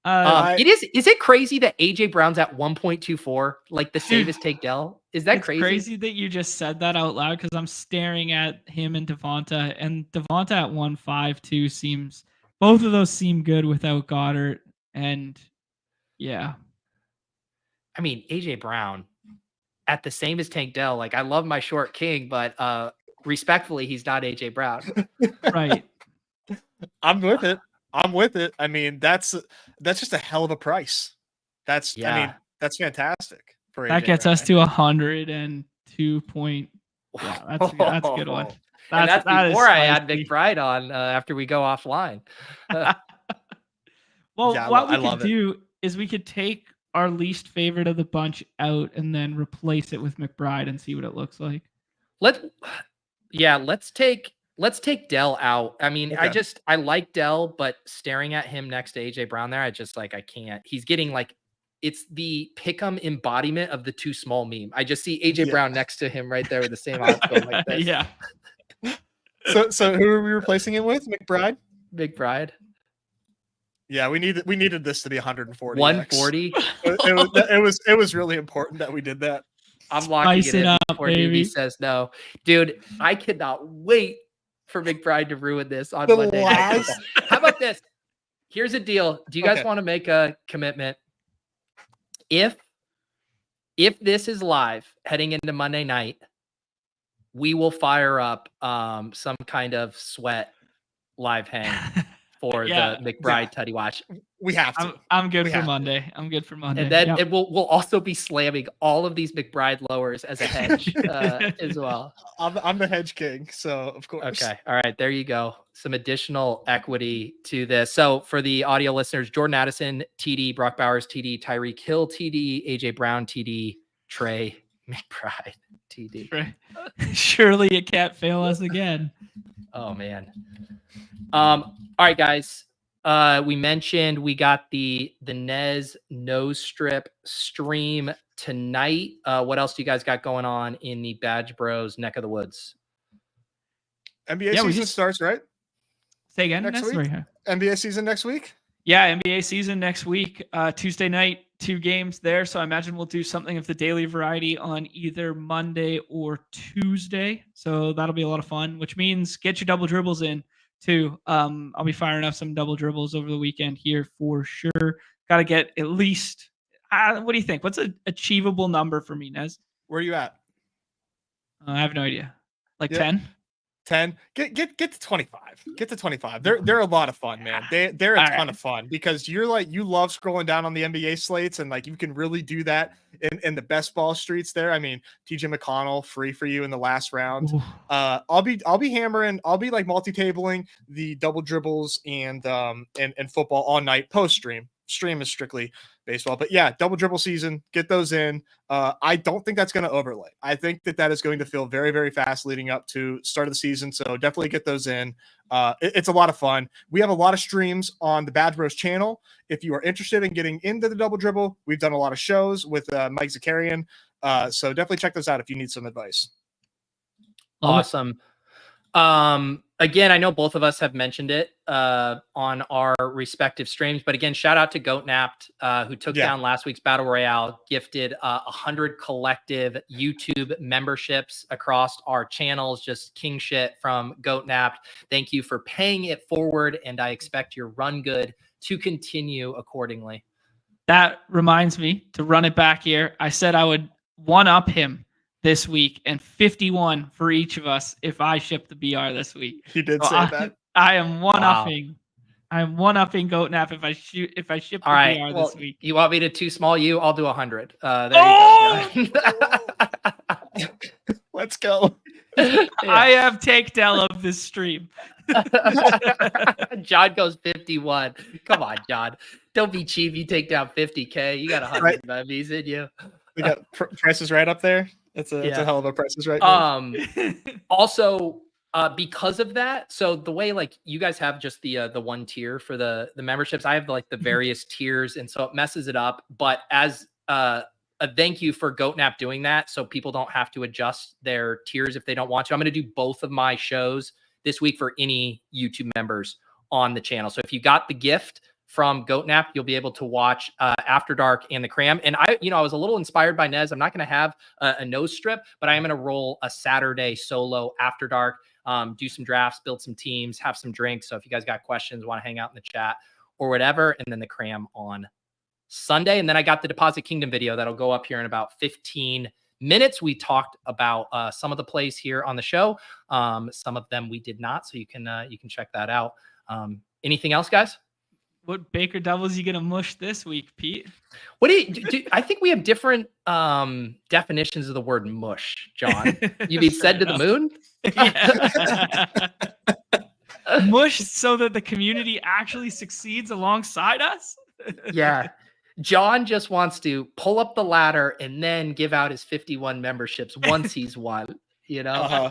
Is it crazy that AJ Brown's at 1.24? Like the safest take Dell? Is that it's crazy? crazy that you just said that out loud because I'm staring at him and Devonta, and Devonta at 1.52 seems, both of those seem good without Goddard, and yeah. I mean, AJ Brown at the same as Tank Dell. Like, I love my short king, but respectfully, he's not AJ Brown. Right. I'm with it. I mean, that's just a hell of a price. I mean, that's fantastic. For that AJ gets Brown, us to 102 point. Yeah, that's a good one. That's before I add McBride on after we go offline. Well, yeah, what we could do is we could take our least favorite of the bunch out and then replace it with McBride and see what it looks like. Let's take Dell out. I mean, okay. I like Dell, but staring at him next to AJ Brown there, I can't. He's getting like, it's the pick'em embodiment of the too small meme. I just see AJ Brown next to him right there with the same odds going like this. Yeah. So who are we replacing him with? McBride? McBride. Yeah, we needed this to be 140. 140. It was really important that we did that. I'm locking it in up, before baby. DB says no. Dude, I cannot wait for McBride to ruin this on The Monday Night Football. How about this? Here's a deal. Do you guys want to make a commitment? If this is live heading into Monday night, we will fire up some kind of sweat live hang for the McBride Tutty Watch. We have to. I'm good for Monday. I'm good for Monday. And then we'll also be slamming all of these McBride lowers as a hedge as well. I'm the hedge king, so of course. Okay. All right. There you go. Some additional equity to this. So for the audio listeners, Jordan Addison, TD, Brock Bowers, TD, Tyreek Hill, TD, AJ Brown, TD, Trey McBride, TD. Surely it can't fail us again. Oh man. All right, guys. We mentioned we got the Nez nose strip stream tonight. What else do you guys got going on in the BadgeBros neck of the woods? NBA season starts, right? Say again. Next week? NBA season next week? Yeah, NBA season next week. Tuesday night, 2 games there. So I imagine we'll do something of the daily variety on either Monday or Tuesday. So that'll be a lot of fun, which means get your double dribbles in too. I'll be firing up some double dribbles over the weekend here for sure. Got to get at least, what do you think? What's an achievable number for me, Nez? Where are you at? I have no idea. Like 10? 10. Get to 25. Get to 25. They're a lot of fun, man. They're a ton of fun because you love scrolling down on the NBA slates and like you can really do that in the best ball streets there. I mean, TJ McConnell free for you in the last round. I'll be hammering. I'll be like multi-tabling the double dribbles and football all night post stream. Stream is strictly baseball, but yeah, double dribble season, get those in. I don't think that's going to overlay. I think that is going to feel very, very fast leading up to start of the season. So definitely get those in. It's a lot of fun. We have a lot of streams on the BadgeBros channel. If you are interested in getting into the double dribble, we've done a lot of shows with Mike Zakarian. So definitely check those out if you need some advice. Awesome. Again, I know both of us have mentioned it on our respective streams, but again, shout out to GoatNapped, who took down last week's Battle Royale, gifted 100 collective YouTube memberships across our channels, just king shit from GoatNapped. Thank you for paying it forward, and I expect your run good to continue accordingly. That reminds me to run it back here. I said I would one-up him this week and 51 for each of us if I ship the BR this week. He did So say that. I am one-upping. I'm one-upping Goatnap if I ship the BR this week. You want me to too small you? I'll do 100. There you go. Let's go. Yeah. I have take Dell of this stream. John goes 51. Come on, John. Don't be cheap. You take down 50K. You got 100 memes in you. We got prices right up there. It's a hell of a prices right. Also, because of that, so the way like you guys have just the one tier for the memberships, I have like the various tiers, and so it messes it up. But as a thank you for Goatnap doing that, so people don't have to adjust their tiers if they don't want to. I'm going to do both of my shows this week for any YouTube members on the channel. So if you got the gift from Goatnap, you'll be able to watch After Dark and the Cram. And I was a little inspired by Nez. I'm not going to have a nose strip, but I am going to roll a Saturday solo After Dark, do some drafts, build some teams, have some drinks. So if you guys got questions, want to hang out in the chat or whatever, and then the Cram on Sunday. And then I got the Deposit Kingdom video that'll go up here in about 15 minutes. We talked about some of the plays here on the show. Some of them we did not, so you can check that out. Anything else, guys? What Baker Devils you gonna mush this week, Pete? What do you? I think we have different definitions of the word mush, John. You mean said to the moon? Mush so that the community actually succeeds alongside us. Yeah. John just wants to pull up the ladder and then give out his 51 memberships once he's won. You know,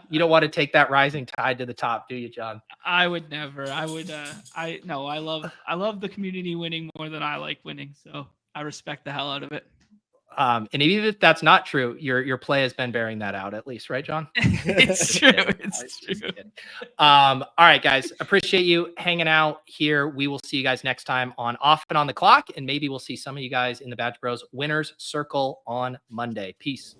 you don't want to take that rising tide to the top, do you, John? I would never. I would. I love the community winning more than I like winning. So I respect the hell out of it. And even if that's not true, your play has been bearing that out, at least, right, John? It's true. It's true. All right, guys, appreciate you hanging out here. We will see you guys next time on Off and on the Clock, and maybe we'll see some of you guys in the BadgeBros Winners Circle on Monday. Peace.